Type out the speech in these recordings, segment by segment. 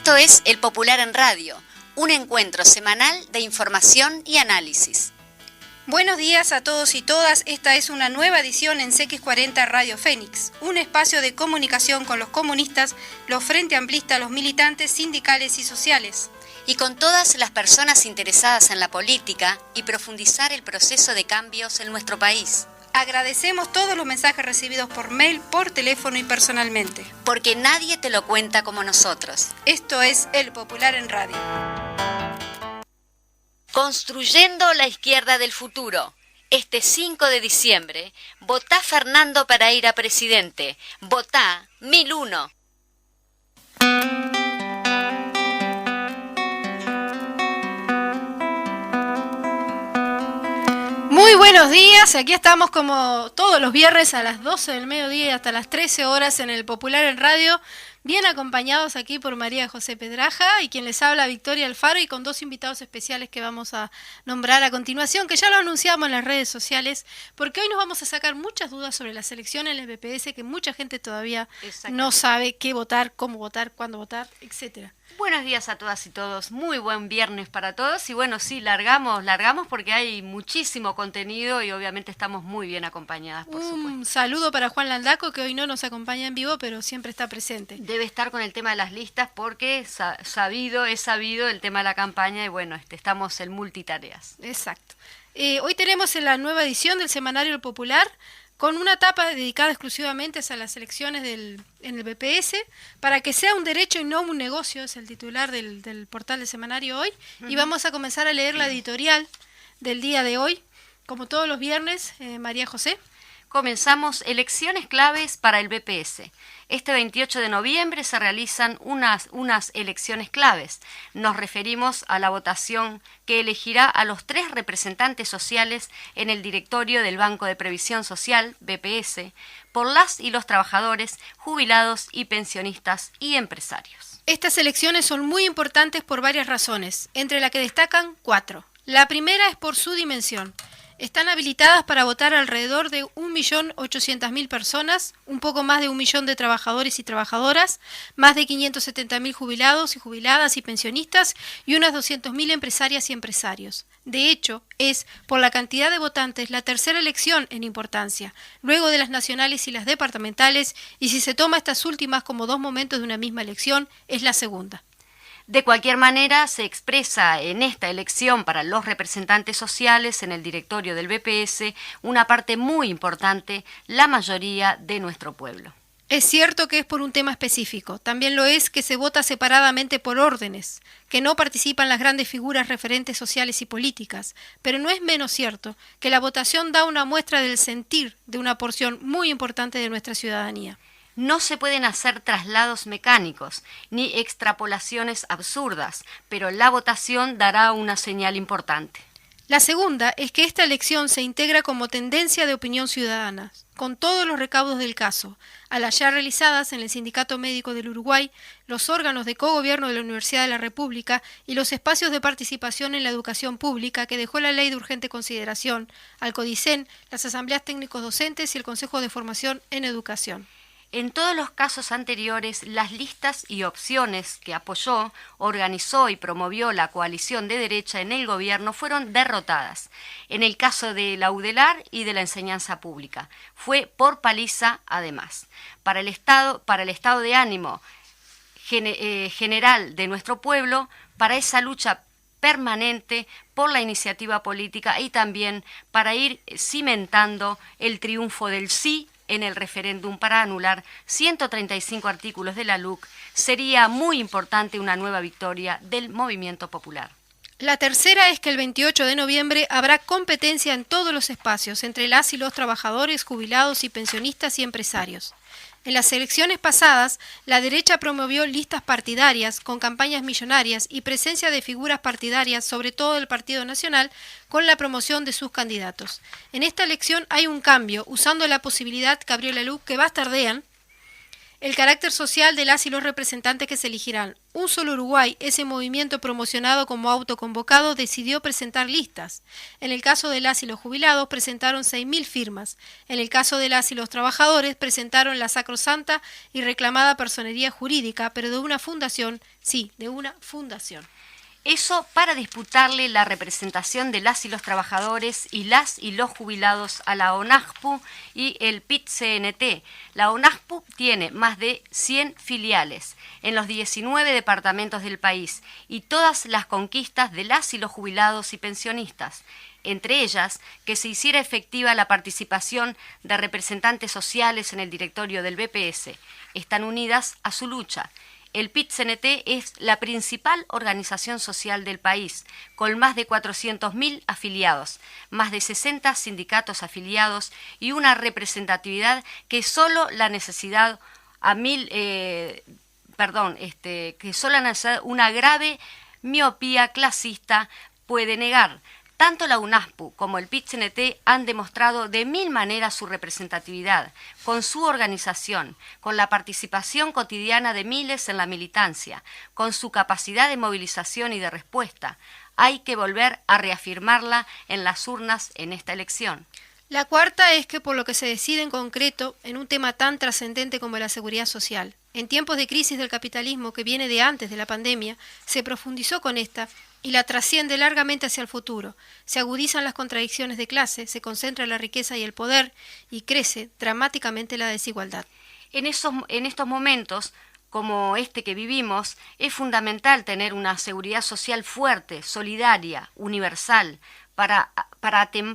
Esto es El Popular en Radio, un encuentro semanal de información y análisis. Buenos días a todos y todas, esta es una nueva edición en CX40 Radio Fénix, un espacio de comunicación con los comunistas, los frente amplistas, los militantes sindicales y sociales. Y con todas las personas interesadas en la política y profundizar el proceso de cambios en nuestro país. Agradecemos todos los mensajes recibidos por mail, por teléfono y personalmente. Porque nadie te lo cuenta como nosotros. Esto es El Popular en Radio. Construyendo la izquierda del futuro. Este 5 de diciembre, votá Fernando para ir a presidente. Votá 1001. Muy buenos días, aquí estamos como todos los viernes a las 12 del mediodía y hasta las 13 horas en El Popular en Radio, bien acompañados aquí por María José Pedraja y quien les habla Victoria Alfaro, y con dos invitados especiales que vamos a nombrar a continuación, que ya lo anunciamos en las redes sociales, porque hoy nos vamos a sacar muchas dudas sobre las elecciones en el BPS, que mucha gente todavía no sabe qué votar, cómo votar, cuándo votar, etcétera. Buenos días a todas y todos, muy buen viernes para todos y bueno, sí, largamos porque hay muchísimo contenido y obviamente estamos muy bien acompañadas, por supuesto. Un saludo para Juan Landaco, que hoy no nos acompaña en vivo, pero siempre está presente. Debe estar con el tema de las listas porque es sabido el tema de la campaña y bueno, estamos en multitareas. Exacto. Hoy tenemos en la nueva edición del Semanario El Popular, con una etapa dedicada exclusivamente a las elecciones en el BPS, para que sea un derecho y no un negocio, es el titular del portal del semanario hoy, y vamos a comenzar a leer la editorial del día de hoy, como todos los viernes. María José. Comenzamos elecciones claves para el BPS. Este 28 de noviembre se realizan unas elecciones claves. Nos referimos a la votación que elegirá a los 3 representantes sociales en el directorio del Banco de Previsión Social, BPS, por las y los trabajadores, jubilados y pensionistas y empresarios. Estas elecciones son muy importantes por varias razones, entre las que destacan 4. La primera es por su dimensión. Están habilitadas para votar alrededor de 1.800.000 personas, un poco más de 1 millón de trabajadores y trabajadoras, más de 570.000 jubilados y jubiladas y pensionistas y unas 200.000 empresarias y empresarios. De hecho, es, por la cantidad de votantes, la tercera elección en importancia, luego de las nacionales y las departamentales, y si se toma estas últimas como 2 momentos de una misma elección, es la segunda. De cualquier manera, se expresa en esta elección para los representantes sociales en el directorio del BPS una parte muy importante, la mayoría de nuestro pueblo. Es cierto que es por un tema específico, también lo es que se vota separadamente por órdenes, que no participan las grandes figuras referentes sociales y políticas, pero no es menos cierto que la votación da una muestra del sentir de una porción muy importante de nuestra ciudadanía. No se pueden hacer traslados mecánicos ni extrapolaciones absurdas, pero la votación dará una señal importante. La segunda es que esta elección se integra como tendencia de opinión ciudadana, con todos los recaudos del caso, a las ya realizadas en el Sindicato Médico del Uruguay, los órganos de cogobierno de la Universidad de la República y los espacios de participación en la educación pública que dejó la Ley de Urgente Consideración, al CODICEN, las asambleas técnicos docentes y el Consejo de Formación en Educación. En todos los casos anteriores, las listas y opciones que apoyó, organizó y promovió la coalición de derecha en el gobierno fueron derrotadas. En el caso de la UDELAR y de la enseñanza pública, fue por paliza además. Para el estado de ánimo general de nuestro pueblo, para esa lucha permanente por la iniciativa política y también para ir cimentando el triunfo del sí en el referéndum para anular 135 artículos de la LUC, sería muy importante una nueva victoria del movimiento popular. La tercera es que el 28 de noviembre habrá competencia en todos los espacios entre las y los trabajadores, jubilados y pensionistas y empresarios. En las elecciones pasadas, la derecha promovió listas partidarias con campañas millonarias y presencia de figuras partidarias, sobre todo del Partido Nacional, con la promoción de sus candidatos. En esta elección hay un cambio, usando la posibilidad que abrió la LUC, que bastardean El carácter social de las y los representantes que se elegirán. Un Solo Uruguay, ese movimiento promocionado como autoconvocado, decidió presentar listas. En el caso de las y los jubilados presentaron 6.000 firmas. En el caso de las y los trabajadores presentaron la sacrosanta y reclamada personería jurídica, pero de una fundación, sí, de una fundación. Eso para disputarle la representación de las y los trabajadores y las y los jubilados a la ONAJPU y el PIT-CNT. La ONAJPU tiene más de 100 filiales en los 19 departamentos del país y todas las conquistas de las y los jubilados y pensionistas. Entre ellas, que se hiciera efectiva la participación de representantes sociales en el directorio del BPS. Están unidas a su lucha. El PIT-CNT es la principal organización social del país, con más de 400.000 afiliados, más de 60 sindicatos afiliados y una representatividad que solo la necesidad una grave miopía clasista puede negar. Tanto la UNAJPU como el PIT-CNT han demostrado de 1000 maneras su representatividad, con su organización, con la participación cotidiana de miles en la militancia, con su capacidad de movilización y de respuesta. Hay que volver a reafirmarla en las urnas en esta elección. La cuarta es que por lo que se decide en concreto en un tema tan trascendente como la seguridad social. En tiempos de crisis del capitalismo que viene de antes de la pandemia, se profundizó con esta y la trasciende largamente hacia el futuro. Se agudizan las contradicciones de clase, se concentra la riqueza y el poder y crece dramáticamente la desigualdad. En estos momentos, como este que vivimos, es fundamental tener una seguridad social fuerte, solidaria, universal, para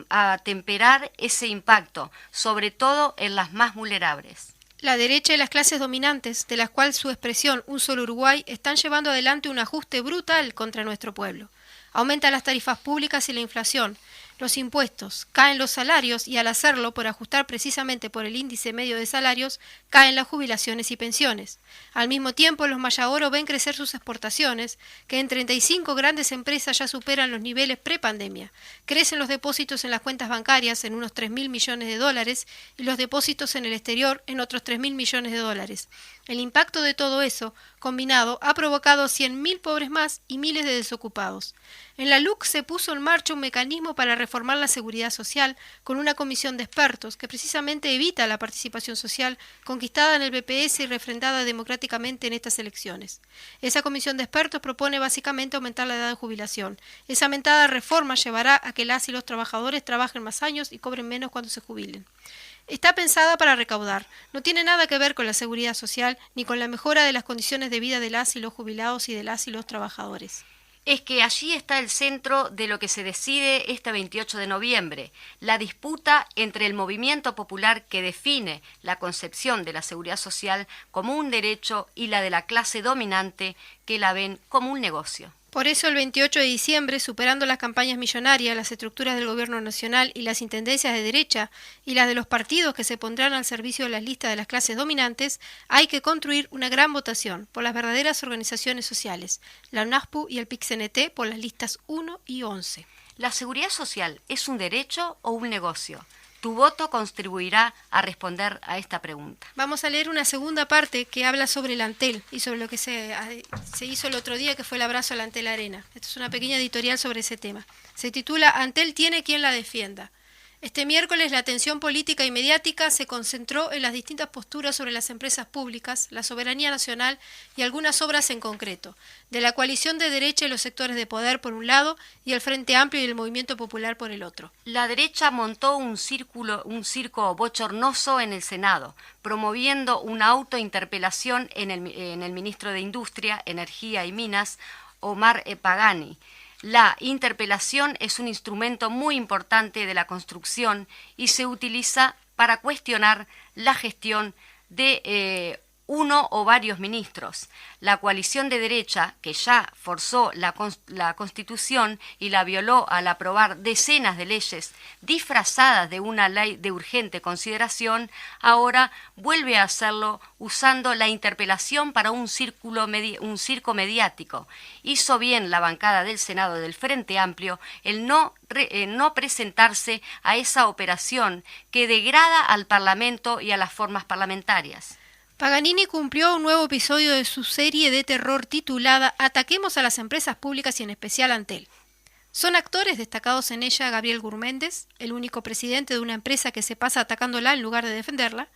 atemperar ese impacto, sobre todo en las más vulnerables. La derecha y las clases dominantes, de las cuales su expresión Un Solo Uruguay, están llevando adelante un ajuste brutal contra nuestro pueblo. Aumentan las tarifas públicas y la inflación, los impuestos, caen los salarios y al hacerlo, por ajustar precisamente por el índice medio de salarios, caen las jubilaciones y pensiones. Al mismo tiempo, los Mayagoro ven crecer sus exportaciones, que en 35 grandes empresas ya superan los niveles prepandemia. Crecen los depósitos en las cuentas bancarias en unos 3.000 millones de dólares y los depósitos en el exterior en otros 3.000 millones de dólares. El impacto de todo eso, combinado, ha provocado 100.000 pobres más y miles de desocupados. En la LUC se puso en marcha un mecanismo para reformar la seguridad social con una comisión de expertos que precisamente evita la participación social conquistada en el BPS y refrendada democráticamente en estas elecciones. Esa comisión de expertos propone básicamente aumentar la edad de jubilación. Esa mentada reforma llevará a que las y los trabajadores trabajen más años y cobren menos cuando se jubilen. Está pensada para recaudar, no tiene nada que ver con la seguridad social ni con la mejora de las condiciones de vida de las y los jubilados y de las y los trabajadores. Es que allí está el centro de lo que se decide este 28 de noviembre, la disputa entre el movimiento popular que define la concepción de la seguridad social como un derecho y la de la clase dominante que la ven como un negocio. Por eso el 28 de diciembre, superando las campañas millonarias, las estructuras del gobierno nacional y las intendencias de derecha y las de los partidos que se pondrán al servicio de las listas de las clases dominantes, hay que construir una gran votación por las verdaderas organizaciones sociales, la UNAJPU y el PIT-CNT por las listas 1 y 11. ¿La seguridad social es un derecho o un negocio? Tu voto contribuirá a responder a esta pregunta. Vamos a leer una segunda parte que habla sobre el Antel y sobre lo que se hizo el otro día, que fue el abrazo al Antel Arena. Esto es una pequeña editorial sobre ese tema. Se titula Antel tiene quien la defienda. Este miércoles la atención política y mediática se concentró en las distintas posturas sobre las empresas públicas, la soberanía nacional y algunas obras en concreto, de la coalición de derecha y los sectores de poder por un lado y el Frente Amplio y el Movimiento Popular por el otro. La derecha montó un circo bochornoso en el Senado, promoviendo una autointerpelación en el ministro de Industria, Energía y Minas, Omar Pagani. La interpelación es un instrumento muy importante de la construcción y se utiliza para cuestionar la gestión de uno o varios ministros. La coalición de derecha, que ya forzó la Constitución y la violó al aprobar decenas de leyes disfrazadas de una ley de urgente consideración, ahora vuelve a hacerlo usando la interpelación para un circo mediático. Hizo bien la bancada del Senado del Frente Amplio el no presentarse a esa operación que degrada al Parlamento y a las formas parlamentarias. Paganini cumplió un nuevo episodio de su serie de terror titulada Ataquemos a las empresas públicas y en especial Antel. Son actores destacados en ella Gabriel Gurméndez, el único presidente de una empresa que se pasa atacándola en lugar de defenderla,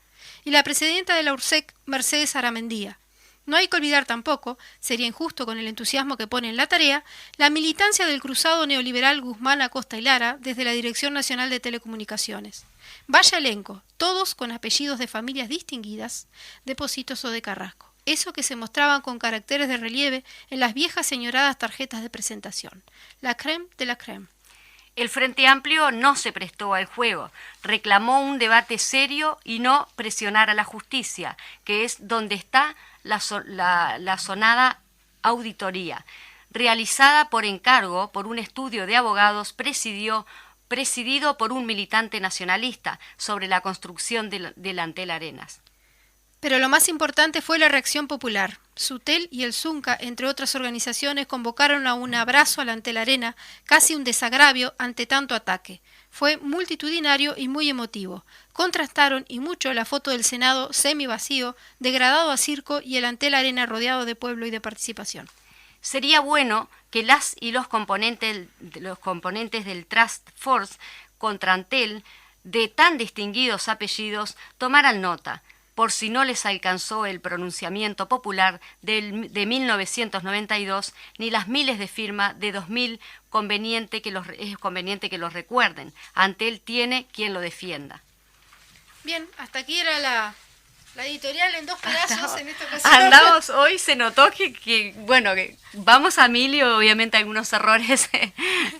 y la presidenta de la URSEC, Mercedes Aramendía. No hay que olvidar tampoco, sería injusto con el entusiasmo que pone en la tarea, la militancia del cruzado neoliberal Guzmán Acosta y Lara desde la Dirección Nacional de Telecomunicaciones. Vaya elenco, todos con apellidos de familias distinguidas, de Positos o de Carrasco. Eso que se mostraban con caracteres de relieve en las viejas señoradas tarjetas de presentación. La crème de la crème. El Frente Amplio no se prestó al juego, reclamó un debate serio y no presionar a la justicia, que es donde está la sonada auditoría, realizada por encargo por un estudio de abogados presidido por un militante nacionalista sobre la construcción del Antel Arenas. Pero lo más importante fue la reacción popular. Sutel y el Zunca, entre otras organizaciones, convocaron a un abrazo al Antel Arena, casi un desagravio ante tanto ataque. Fue multitudinario y muy emotivo. Contrastaron y mucho la foto del Senado semi-vacío, degradado a circo, y el Antel Arena rodeado de pueblo y de participación. Sería bueno que las y los componentes del Task Force contra Antel, de tan distinguidos apellidos, tomaran nota, por si no les alcanzó el pronunciamiento popular de 1992, ni las miles de firmas de 2000, es conveniente que los recuerden. Antel tiene quien lo defienda. Bien, hasta aquí era la editorial en 2 pedazos en esta ocasión. Andamos, hoy se notó que vamos a mil y obviamente algunos errores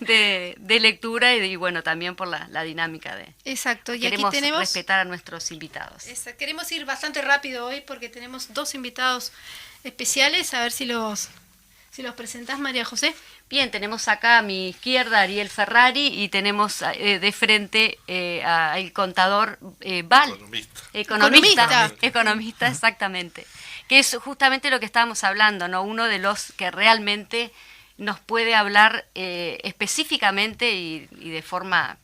de lectura y bueno, también por la dinámica de... Exacto, y queremos aquí tenemos... respetar a nuestros invitados. Queremos ir bastante rápido hoy porque tenemos 2 invitados especiales, a ver si los presentás, María José. Bien, tenemos acá a mi izquierda Ariel Ferrari y tenemos de frente al contador Val. Economista, exactamente. Que es justamente lo que estábamos hablando, ¿no? Uno de los que realmente nos puede hablar específicamente y de forma,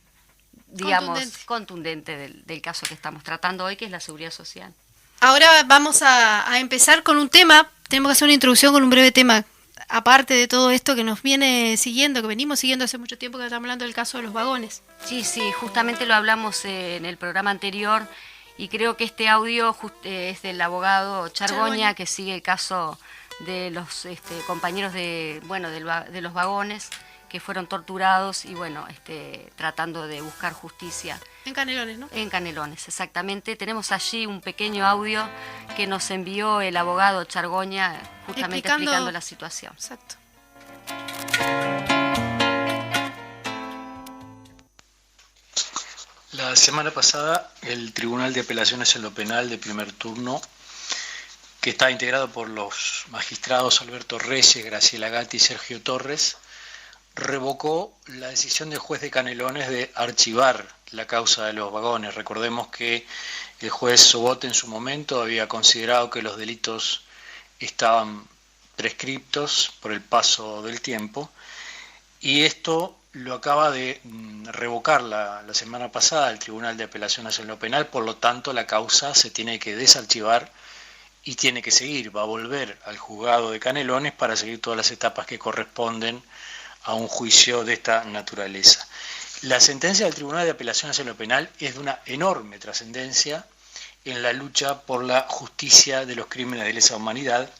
digamos, contundente del caso que estamos tratando hoy, que es la seguridad social. Ahora vamos a empezar con un tema. Tenemos que hacer una introducción con un breve tema. Aparte de todo esto que nos viene siguiendo, que venimos siguiendo hace mucho tiempo, que estamos hablando del caso de los vagones. Sí, justamente lo hablamos en el programa anterior y creo que este audio es del abogado Chargoña, que sigue el caso de los compañeros de los vagones que fueron torturados y tratando de buscar justicia. En Canelones, ¿no? En Canelones, exactamente. Tenemos allí un pequeño audio que nos envió el abogado Chargoña justamente explicando la situación. Exacto. La semana pasada, el Tribunal de Apelaciones en lo Penal de primer turno, que está integrado por los magistrados Alberto Reyes, Graciela Gatti y Sergio Torres, revocó la decisión del juez de Canelones de archivar la causa de los vagones. Recordemos que el juez Sobot en su momento había considerado que los delitos estaban prescriptos por el paso del tiempo y esto lo acaba de revocar la semana pasada el Tribunal de Apelaciones en lo Penal, por lo tanto la causa se tiene que desarchivar y tiene que seguir, va a volver al juzgado de Canelones para seguir todas las etapas que corresponden a un juicio de esta naturaleza. La sentencia del Tribunal de Apelaciones en lo Penal es de una enorme trascendencia en la lucha por la justicia de los crímenes de lesa humanidad,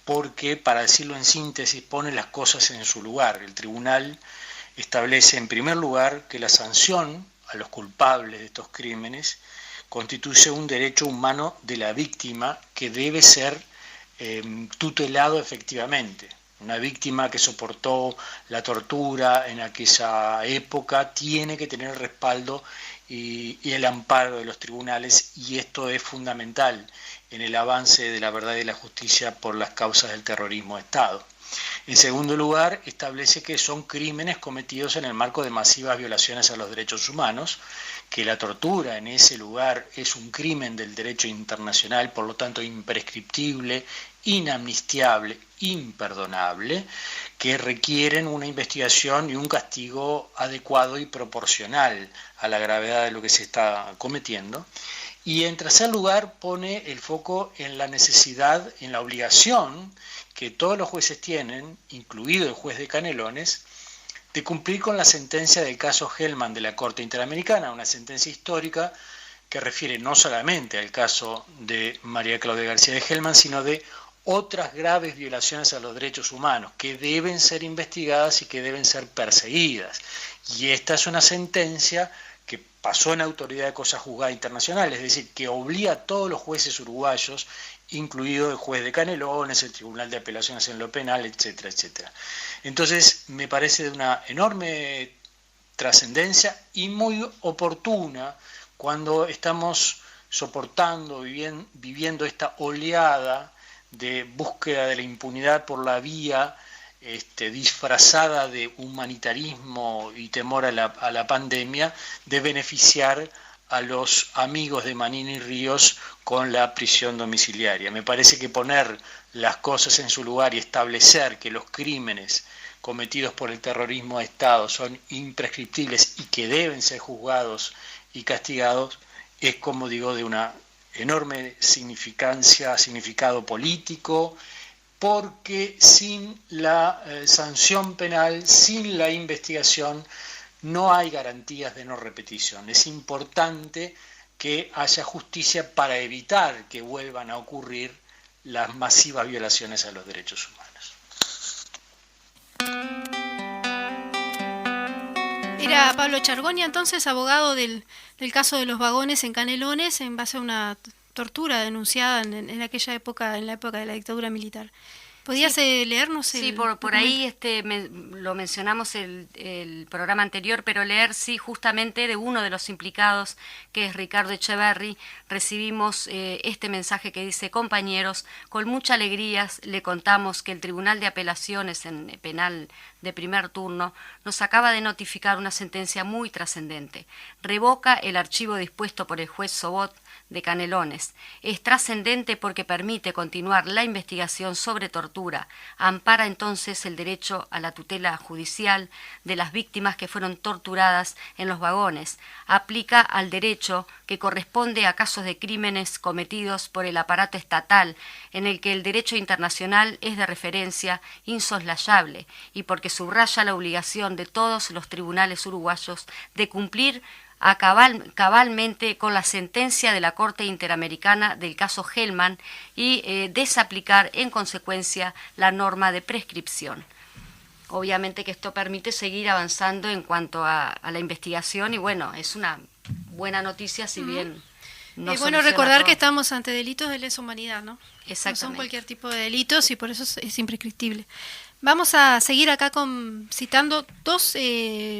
porque, para decirlo en síntesis, pone las cosas en su lugar. El tribunal establece, en primer lugar, que la sanción a los culpables de estos crímenes constituye un derecho humano de la víctima que debe ser tutelado efectivamente. Una víctima que soportó la tortura en aquella época tiene que tener el respaldo y el amparo de los tribunales, y esto es fundamental en el avance de la verdad y la justicia por las causas del terrorismo de Estado. En segundo lugar, establece que son crímenes cometidos en el marco de masivas violaciones a los derechos humanos, que la tortura en ese lugar es un crimen del derecho internacional, por lo tanto imprescriptible, inamnistiable, imperdonable, que requieren una investigación y un castigo adecuado y proporcional a la gravedad de lo que se está cometiendo. Y en tercer lugar pone el foco en la necesidad, en la obligación que todos los jueces tienen, incluido el juez de Canelones, de cumplir con la sentencia del caso Hellman de la Corte Interamericana, una sentencia histórica que refiere no solamente al caso de María Claudia García de Hellman, sino de otras graves violaciones a los derechos humanos que deben ser investigadas y que deben ser perseguidas. Y esta es una sentencia que pasó en autoridad de cosa juzgada internacional, es decir, que obliga a todos los jueces uruguayos, incluido el juez de Canelones, el Tribunal de Apelaciones en lo Penal, etcétera, etcétera. Entonces, me parece de una enorme trascendencia y muy oportuna cuando estamos soportando, viviendo esta oleada de búsqueda de la impunidad por la vía disfrazada de humanitarismo y temor a la pandemia, de beneficiar a los amigos de Manini y Ríos con la prisión domiciliaria. Me parece que poner las cosas en su lugar y establecer que los crímenes cometidos por el terrorismo de Estado son imprescriptibles y que deben ser juzgados y castigados es, como digo, de una enorme significado político, porque sin la sanción penal, sin la investigación, no hay garantías de no repetición. Es importante que haya justicia para evitar que vuelvan a ocurrir las masivas violaciones a los derechos humanos. Era Pablo Chargoña, entonces, abogado del caso de los vagones en Canelones, en base a una tortura denunciada en aquella época, en la época de la dictadura militar. ¿Podías leernos? Sí, por ahí lo mencionamos el programa anterior, pero leer, sí, justamente de uno de los implicados, que es Ricardo Echeverri, recibimos este mensaje que dice: compañeros, con mucha alegría le contamos que el Tribunal de Apelaciones en Penal de primer turno nos acaba de notificar una sentencia muy trascendente. Revoca el archivo dispuesto por el juez Sobot de Canelones. Es trascendente porque permite continuar la investigación sobre tortura, ampara entonces el derecho a la tutela judicial de las víctimas que fueron torturadas en los vagones, aplica al derecho que corresponde a casos de crímenes cometidos por el aparato estatal, en el que el derecho internacional es de referencia insoslayable, y porque subraya la obligación de todos los tribunales uruguayos de cumplir cabalmente con la sentencia de la Corte Interamericana del caso Hellman y desaplicar en consecuencia la norma de prescripción. Obviamente que esto permite seguir avanzando en cuanto a la investigación y bueno, es una buena noticia, si bien no bueno recordar todo. Que estamos ante delitos de lesa humanidad, ¿no? Exactamente. No son cualquier tipo de delitos y por eso es imprescriptible. Vamos a seguir acá citando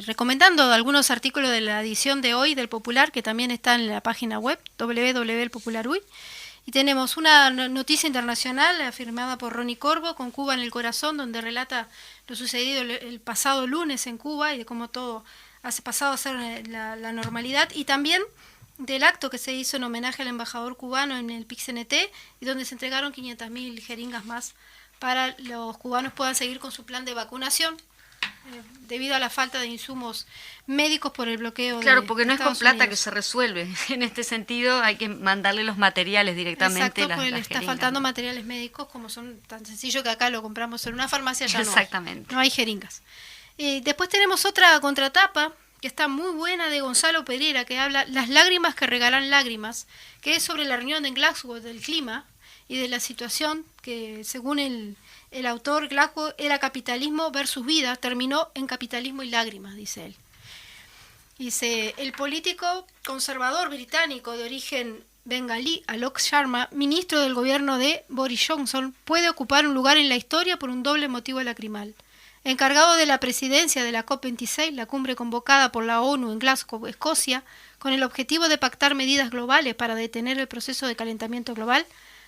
recomendando algunos artículos de la edición de hoy del Popular, que también está en la página web www.elpopularuy. Y tenemos una noticia internacional afirmada por Ronnie Corvo, con Cuba en el corazón, donde relata lo sucedido el pasado lunes en Cuba y de cómo todo ha pasado a ser la normalidad, y también del acto que se hizo en homenaje al embajador cubano en el PIC-CNT, y donde se entregaron 500.000 jeringas más para los cubanos puedan seguir con su plan de vacunación debido a la falta de insumos médicos por el bloqueo. Claro, porque no es con plata Unidos. que se resuelve. En este sentido hay que mandarle los materiales directamente. Exacto, porque le está faltando materiales médicos, como son tan sencillos que acá lo compramos en una farmacia, ya Exactamente. No hay jeringas. Después tenemos otra contratapa que está muy buena, de Gonzalo Pereira, que habla Las lágrimas que regalan lágrimas, que es sobre la reunión en Glasgow del clima y de la situación que, según el autor, Glasgow era capitalismo versus vida, terminó en capitalismo y lágrimas, dice él. Dice: el político conservador británico de origen bengalí, Alok Sharma, ministro del gobierno de Boris Johnson, puede ocupar un lugar en la historia por un doble motivo lacrimal. Encargado de la presidencia de la COP26, la cumbre convocada por la ONU en Glasgow, Escocia, con el objetivo de pactar medidas globales para detener el proceso de calentamiento global,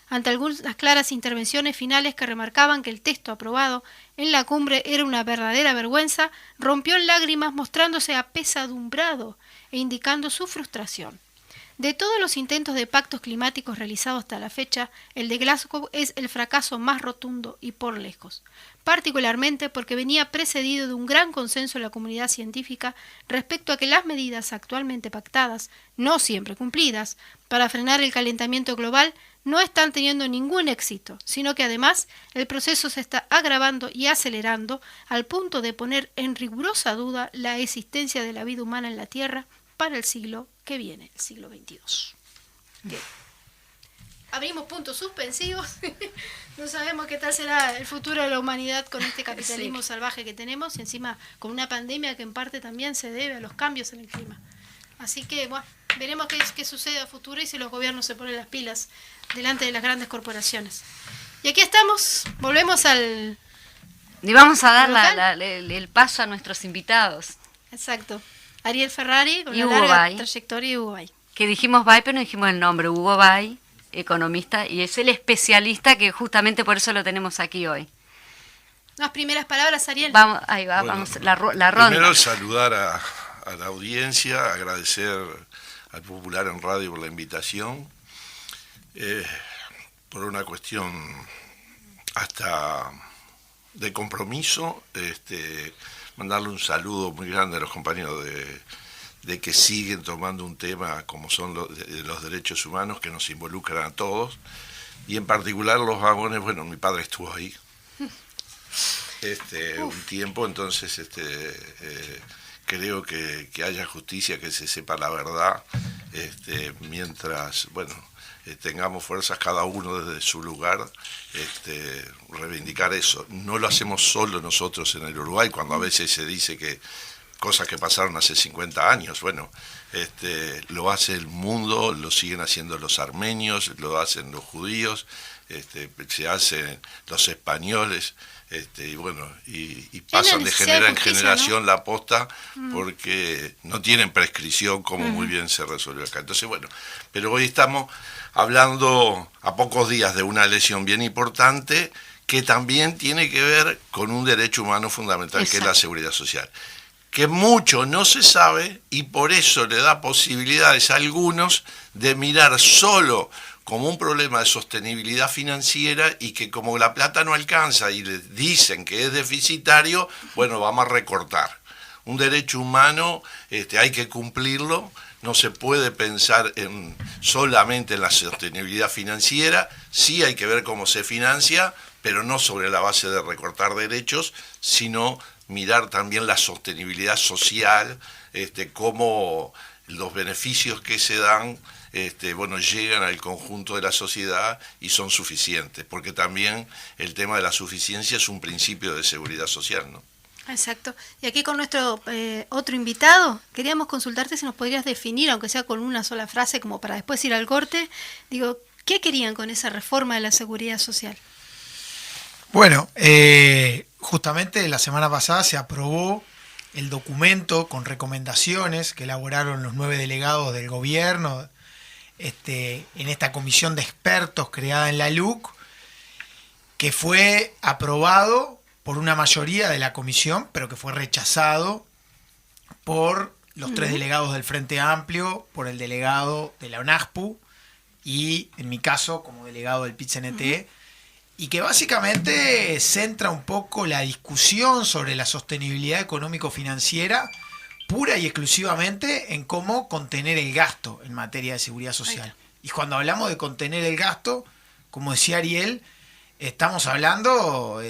ante algunas claras intervenciones finales que remarcaban que el texto aprobado en la cumbre era una verdadera vergüenza, rompió en lágrimas, mostrándose apesadumbrado e indicando su frustración. De todos los intentos de pactos climáticos realizados hasta la fecha, el de Glasgow es el fracaso más rotundo y por lejos, particularmente porque venía precedido de un gran consenso en la comunidad científica respecto a que las medidas actualmente pactadas, no siempre cumplidas, para frenar el calentamiento global no están teniendo ningún éxito, sino que además el proceso se está agravando y acelerando al punto de poner en rigurosa duda la existencia de la vida humana en la Tierra para el siglo que viene, el siglo XXII. Bien. Abrimos puntos suspensivos. No sabemos qué tal será el futuro de la humanidad con este capitalismo salvaje que tenemos y encima con una pandemia que en parte también se debe a los cambios en el clima. Así que, bueno, veremos qué sucede a futuro y si los gobiernos se ponen las pilas delante de las grandes corporaciones. Y aquí estamos, volvemos al... Y vamos a dar el paso a nuestros invitados. Exacto. Ariel Ferrari, con y una Hugo larga Bay, trayectoria, y Hugo Bay. Que dijimos Bay, pero no dijimos el nombre. Hugo Bay, economista, y es el especialista que justamente por eso lo tenemos aquí hoy. Unas primeras palabras, Ariel. Vamos, ahí va, Bueno, vamos, la ronda. Primero saludar a la audiencia, agradecer al Popular en Radio por la invitación, por una cuestión hasta de compromiso, mandarle un saludo muy grande a los compañeros de que siguen tomando un tema como son los derechos humanos que nos involucran a todos, y en particular los vagones. Bueno, mi padre estuvo ahí un tiempo, entonces creo que haya justicia, que se sepa la verdad, mientras, bueno, tengamos fuerzas cada uno desde su lugar, reivindicar eso. No lo hacemos solo nosotros en el Uruguay, cuando a veces se dice que cosas que pasaron hace 50 años, bueno, lo hace el mundo, lo siguen haciendo los armenios, lo hacen los judíos, se hacen los españoles, y bueno, y pasan de generación en generación, ¿no? La posta, porque no tienen prescripción, como muy bien se resolvió acá. Entonces, bueno, pero hoy estamos hablando a pocos días de una lesión bien importante que también tiene que ver con un derecho humano fundamental. Exacto. Que es la seguridad social, que mucho no se sabe y por eso le da posibilidades a algunos de mirar solo como un problema de sostenibilidad financiera, y que como la plata no alcanza y le dicen que es deficitario, bueno, vamos a recortar. Un derecho humano hay que cumplirlo, no se puede pensar solamente en la sostenibilidad financiera, sí hay que ver cómo se financia, pero no sobre la base de recortar derechos, sino mirar también la sostenibilidad social, cómo los beneficios que se dan llegan al conjunto de la sociedad y son suficientes, porque también el tema de la suficiencia es un principio de seguridad social, ¿no? Exacto. Y aquí con nuestro otro invitado, queríamos consultarte si nos podrías definir, aunque sea con una sola frase, como para después ir al corte, digo, ¿qué querían con esa reforma de la seguridad social? Bueno, justamente la semana pasada se aprobó el documento con recomendaciones que elaboraron los 9 delegados del gobierno, en esta comisión de expertos creada en la LUC, que fue aprobado por una mayoría de la comisión, pero que fue rechazado por los 3 delegados del Frente Amplio, por el delegado de la ONASPU y, en mi caso, como delegado del PIT-CNT, y que básicamente centra un poco la discusión sobre la sostenibilidad económico-financiera pura y exclusivamente en cómo contener el gasto en materia de seguridad social. Y cuando hablamos de contener el gasto, como decía Ariel, estamos hablando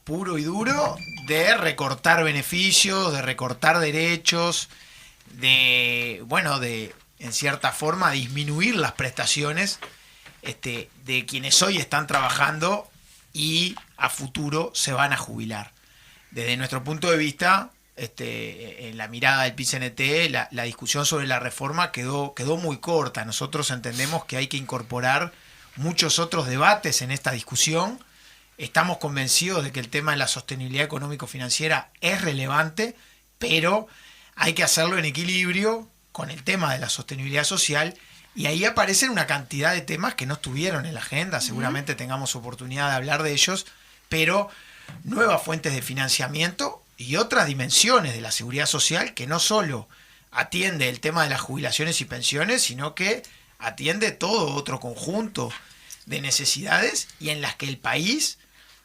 puro y duro de recortar beneficios, de recortar derechos, de en cierta forma disminuir las prestaciones de quienes hoy están trabajando y a futuro se van a jubilar. Desde nuestro punto de vista, en la mirada del PIT-CNT, la discusión sobre la reforma quedó muy corta. Nosotros entendemos que hay que incorporar muchos otros debates en esta discusión. Estamos convencidos de que el tema de la sostenibilidad económico-financiera es relevante, pero hay que hacerlo en equilibrio con el tema de la sostenibilidad social, y ahí aparecen una cantidad de temas que no estuvieron en la agenda. Seguramente tengamos oportunidad de hablar de ellos, pero nuevas fuentes de financiamiento y otras dimensiones de la seguridad social que no solo atiende el tema de las jubilaciones y pensiones, sino que atiende todo otro conjunto de necesidades y en las que el país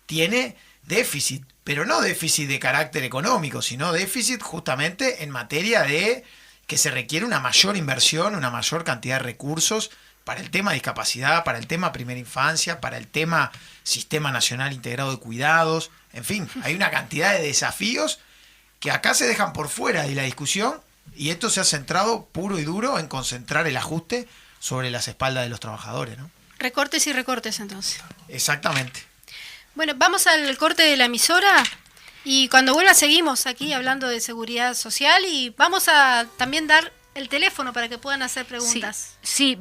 tiene déficit, pero no déficit de carácter económico, sino déficit justamente en materia de que se requiere una mayor inversión, una mayor cantidad de recursos para el tema discapacidad, para el tema primera infancia, para el tema Sistema Nacional Integrado de Cuidados, en fin, hay una cantidad de desafíos que acá se dejan por fuera de la discusión y esto se ha centrado puro y duro en concentrar el ajuste sobre las espaldas de los trabajadores, ¿no? Recortes y recortes, entonces. Exactamente. Bueno, vamos al corte de la emisora y cuando vuelva seguimos aquí hablando de seguridad social y vamos a también dar el teléfono para que puedan hacer preguntas. Sí,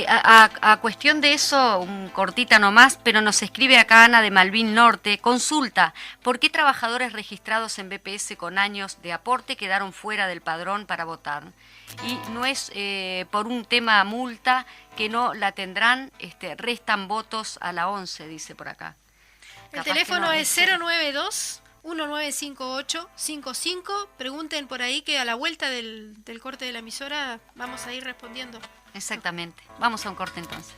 a cuestión de eso, cortita nomás, pero nos escribe acá Ana de Malvin Norte, consulta, ¿por qué trabajadores registrados en BPS con años de aporte quedaron fuera del padrón para votar? Y no es por un tema multa que no la tendrán, restan votos a la 11, dice por acá. El teléfono es 092-1958-55. Pregunten por ahí que a la vuelta del corte de la emisora vamos a ir respondiendo. Exactamente. Vamos a un corte entonces.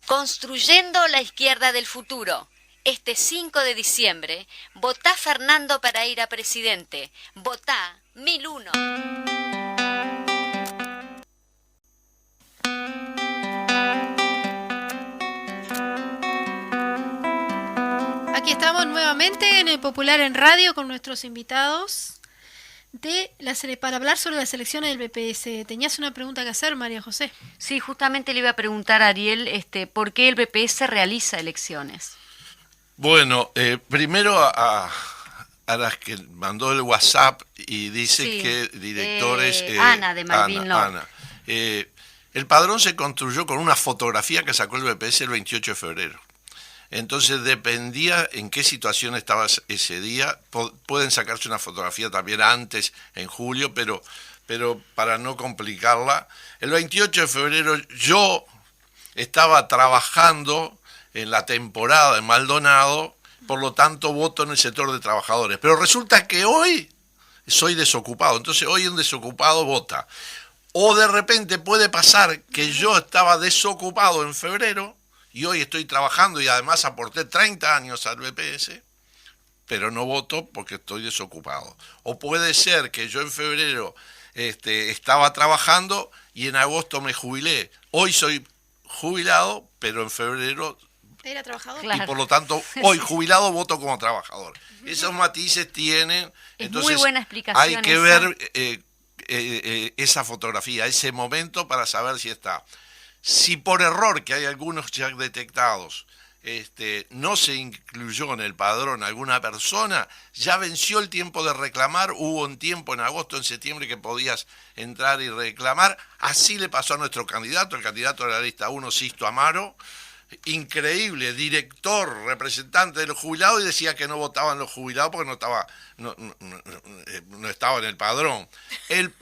Construyendo la izquierda del futuro. Este 5 de diciembre, votá Fernando para ir a presidente. Votá 1001. Aquí estamos nuevamente en el Popular en Radio con nuestros invitados para hablar sobre las elecciones del BPS. Tenías una pregunta que hacer, María José. Sí, justamente le iba a preguntar a Ariel ¿por qué el BPS realiza elecciones? Bueno, primero a las que mandó el WhatsApp y dice Sí, que directores... Ana de Malvin Norte. Ana. El padrón se construyó con una fotografía que sacó el BPS el 28 de febrero. Entonces dependía en qué situación estabas ese día. Pueden sacarse una fotografía también antes, en julio, pero para no complicarla. El 28 de febrero yo estaba trabajando en la temporada en Maldonado, por lo tanto voto en el sector de trabajadores. Pero resulta que hoy soy desocupado, entonces hoy un desocupado vota. O de repente puede pasar que yo estaba desocupado en febrero, y hoy estoy trabajando y además aporté 30 años al BPS, pero no voto porque estoy desocupado. O puede ser que yo en febrero estaba trabajando y en agosto me jubilé. Hoy soy jubilado, pero en febrero... ¿Era trabajador? Claro. Y por lo tanto, hoy jubilado voto como trabajador. Esos matices tienen... Es entonces, muy buena explicación hay que esa. ver esa fotografía, ese momento para saber si está... Si por error, que hay algunos ya detectados, no se incluyó en el padrón alguna persona, ya venció el tiempo de reclamar, hubo un tiempo en agosto, en septiembre que podías entrar y reclamar, así le pasó a nuestro candidato, el candidato de la lista 1, Sisto Amaro, increíble, director, representante de los jubilados, y decía que no votaban los jubilados porque no estaba en el padrón. Él,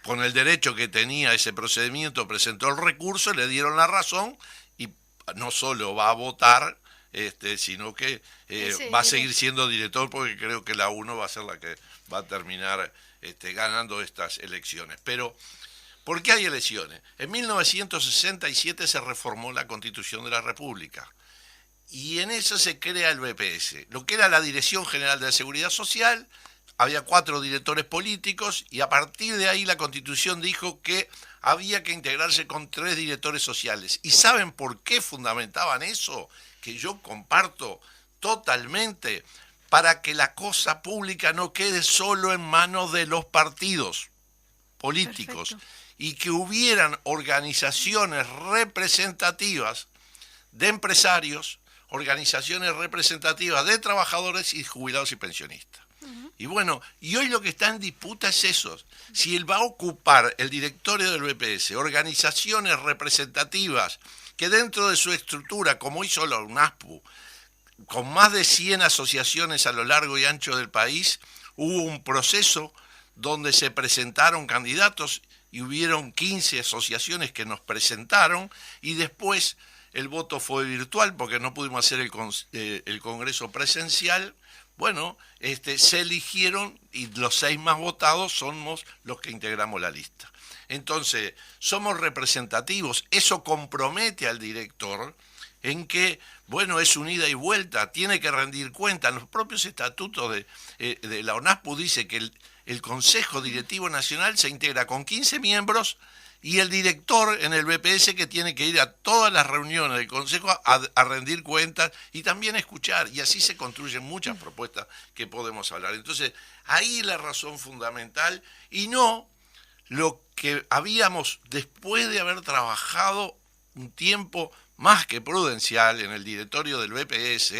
con el derecho que tenía ese procedimiento, presentó el recurso, le dieron la razón y no solo va a votar, sino que va a seguir siendo director, porque creo que la 1 va a ser la que va a terminar ganando estas elecciones. Pero, ¿por qué hay elecciones? En 1967 se reformó la Constitución de la República y en eso se crea el BPS, lo que era la Dirección General de la Seguridad Social. Había 4 directores políticos y a partir de ahí la Constitución dijo que había que integrarse con 3 directores sociales. ¿Y saben por qué fundamentaban eso? Que yo comparto totalmente, para que la cosa pública no quede solo en manos de los partidos políticos. Perfecto. Y que hubieran organizaciones representativas de empresarios, organizaciones representativas de trabajadores y jubilados y pensionistas. Y bueno, y hoy lo que está en disputa es eso. Si él va a ocupar el directorio del BPS, organizaciones representativas que dentro de su estructura, como hizo la UNASPU, con más de 100 asociaciones a lo largo y ancho del país, hubo un proceso donde se presentaron candidatos y hubieron 15 asociaciones que nos presentaron y después el voto fue virtual porque no pudimos hacer el congreso presencial, bueno, se eligieron y los 6 más votados somos los que integramos la lista. Entonces, somos representativos, eso compromete al director en que, bueno, es un ida y vuelta, tiene que rendir cuenta. En los propios estatutos de la ONASPU dice que el Consejo Directivo Nacional se integra con 15 miembros y el director en el BPS que tiene que ir a todas las reuniones del Consejo a rendir cuentas y también a escuchar, y así se construyen muchas propuestas que podemos hablar. Entonces, ahí la razón fundamental, y no lo que habíamos, después de haber trabajado un tiempo más que prudencial en el directorio del BPS,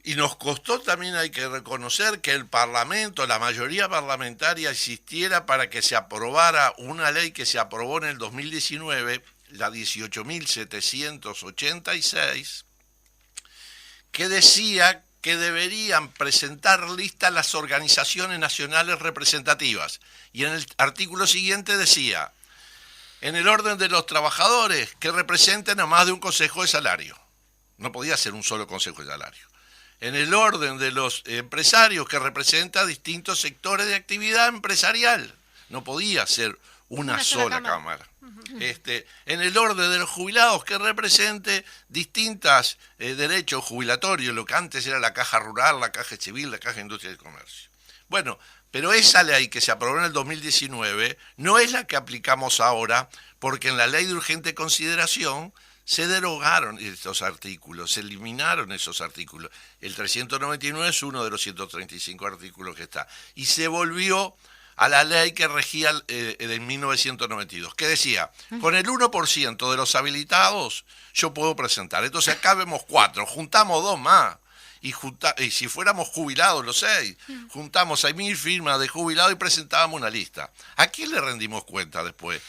y nos costó también, hay que reconocer, que el Parlamento, la mayoría parlamentaria existiera para que se aprobara una ley que se aprobó en el 2019, la 18.786, que decía que deberían presentar lista las organizaciones nacionales representativas. Y en el artículo siguiente decía, en el orden de los trabajadores que representen a más de un consejo de salario. No podía ser un solo consejo de salario. En el orden de los empresarios que representa distintos sectores de actividad empresarial. No podía ser una sola cámara. En el orden de los jubilados que represente distintos derechos jubilatorios, lo que antes era la caja rural, la caja civil, la caja industria y comercio. Bueno, pero esa ley que se aprobó en el 2019 no es la que aplicamos ahora, porque en la ley de urgente consideración se derogaron estos artículos, se eliminaron esos artículos. El 399 es uno de los 135 artículos que está. Y se volvió a la ley que regía de 1992, que decía, con el 1% de los habilitados yo puedo presentar. Entonces acá vemos 4, juntamos 2 más. Y si fuéramos jubilados los 6, juntamos 6.000 firmas de jubilados y presentábamos una lista. ¿A quién le rendimos cuenta después?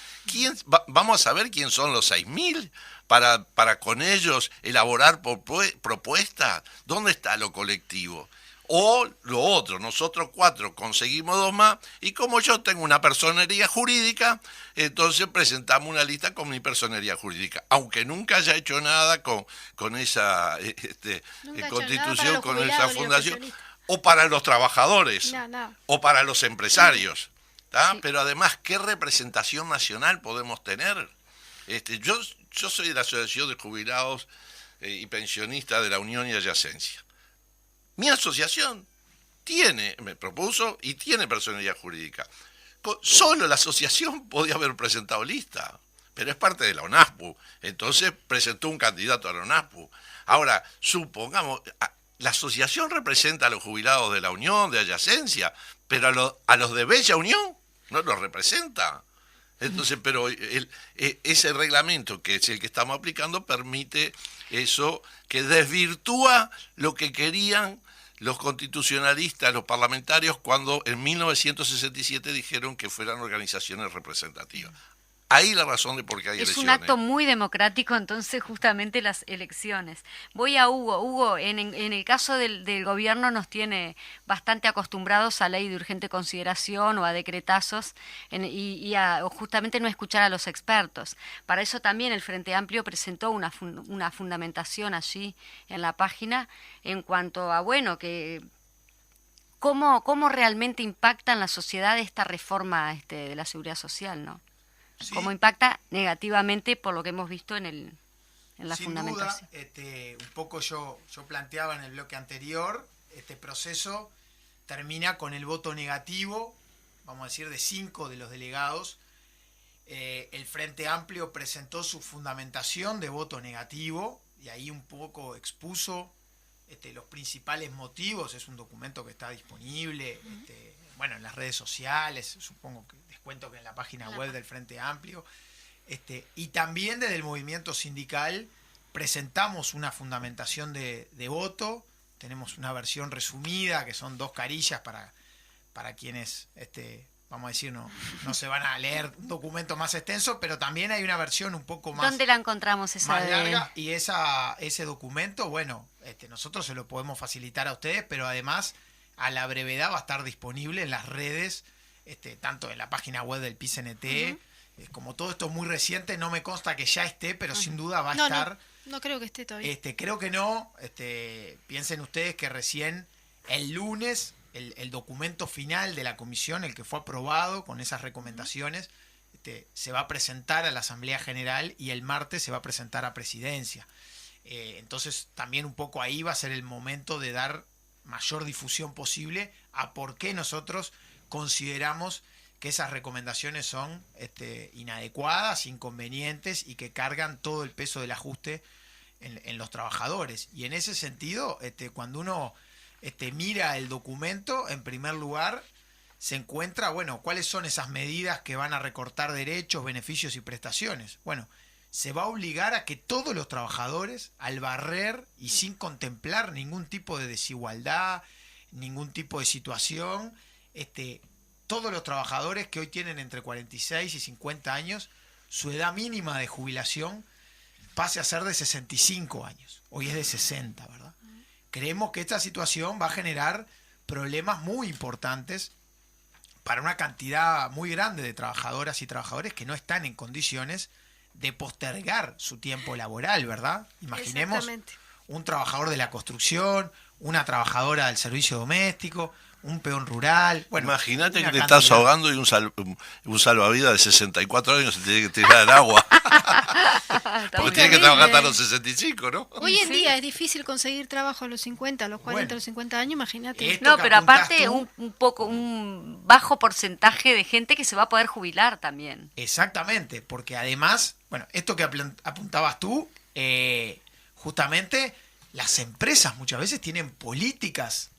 ¿Vamos a saber quién son los 6.000 para con ellos elaborar propuestas? ¿Dónde está lo colectivo? O lo otro, nosotros 4 conseguimos 2 más y como yo tengo una personería jurídica, entonces presentamos una lista con mi personería jurídica, aunque nunca haya hecho nada con esa constitución, con esa fundación, o para los trabajadores, o para los empresarios. Sí. Pero además, ¿qué representación nacional podemos tener? Yo soy de la Asociación de Jubilados y Pensionistas de la Unión y Adyacencia. Mi asociación me propuso y tiene personalidad jurídica. Solo la asociación podía haber presentado lista, pero es parte de la ONASPU. Entonces presentó un candidato a la ONASPU. Ahora, supongamos, la asociación representa a los jubilados de la Unión, de Adyacencia, pero a los de Bella Unión no los representa. Entonces, pero ese reglamento, que es el que estamos aplicando, permite eso, que desvirtúa lo que querían los constitucionalistas, los parlamentarios, cuando en 1967 dijeron que fueran organizaciones representativas. Ahí la razón de por qué hay elecciones. Es un acto muy democrático, entonces, justamente las elecciones. Voy a Hugo. Hugo, en el caso del gobierno nos tiene bastante acostumbrados a ley de urgente consideración o a decretazos y a justamente no escuchar a los expertos. Para eso también el Frente Amplio presentó una fundamentación allí en la página en cuanto a, bueno, que cómo realmente impacta en la sociedad esta reforma de la seguridad social, ¿no? Sí. Cómo impacta negativamente por lo que hemos visto en la fundamentación. Sin duda, un poco yo planteaba en el bloque anterior, este proceso termina con el voto negativo, vamos a decir, de 5 de los delegados. El Frente Amplio presentó su fundamentación de voto negativo y ahí un poco expuso los principales motivos. Es un documento que está disponible, en las redes sociales, supongo que les cuento que en la página web del Frente Amplio, y también desde el movimiento sindical presentamos una fundamentación de voto. Tenemos una versión resumida, que son 2 carillas para quienes, vamos a decir, no se van a leer un documento más extenso, pero también hay una versión un poco más... ¿Dónde la encontramos esa más larga? Y ese documento, bueno, nosotros se lo podemos facilitar a ustedes, pero además a la brevedad va a estar disponible en las redes, tanto en la página web del PICNT, como todo esto es muy reciente, no me consta que ya esté, pero sin duda va a estar No creo que esté todavía. Creo que no. Piensen ustedes que recién el lunes el documento final de la comisión, el que fue aprobado con esas recomendaciones, se va a presentar a la Asamblea General y el martes se va a presentar a Presidencia. Entonces también un poco ahí va a ser el momento de dar mayor difusión posible a por qué nosotros consideramos que esas recomendaciones son inadecuadas, inconvenientes y que cargan todo el peso del ajuste en los trabajadores. Y en ese sentido, cuando uno mira el documento, en primer lugar se encuentra, bueno, cuáles son esas medidas que van a recortar derechos, beneficios y prestaciones. Bueno, se va a obligar a que todos los trabajadores, al barrer y sin contemplar ningún tipo de desigualdad, ningún tipo de situación, todos los trabajadores que hoy tienen entre 46 y 50 años, su edad mínima de jubilación pase a ser de 65 años. Hoy es de 60, ¿verdad? Creemos que esta situación va a generar problemas muy importantes para una cantidad muy grande de trabajadoras y trabajadores que no están en condiciones de postergar su tiempo laboral, ¿verdad? Imaginemos un trabajador de la construcción, una trabajadora del servicio doméstico, un peón rural. Bueno, imagínate que te estás ahogando y un salvavidas de 64 años se tiene que tirar al agua. Porque tiene que trabajar hasta los 65, ¿no? Hoy en día es difícil conseguir trabajo a los 50, a los 40, a los 50 años, imagínate. No, pero aparte un bajo porcentaje de gente que se va a poder jubilar también. Exactamente, porque además, bueno, esto que apuntabas tú, justamente las empresas muchas veces tienen políticas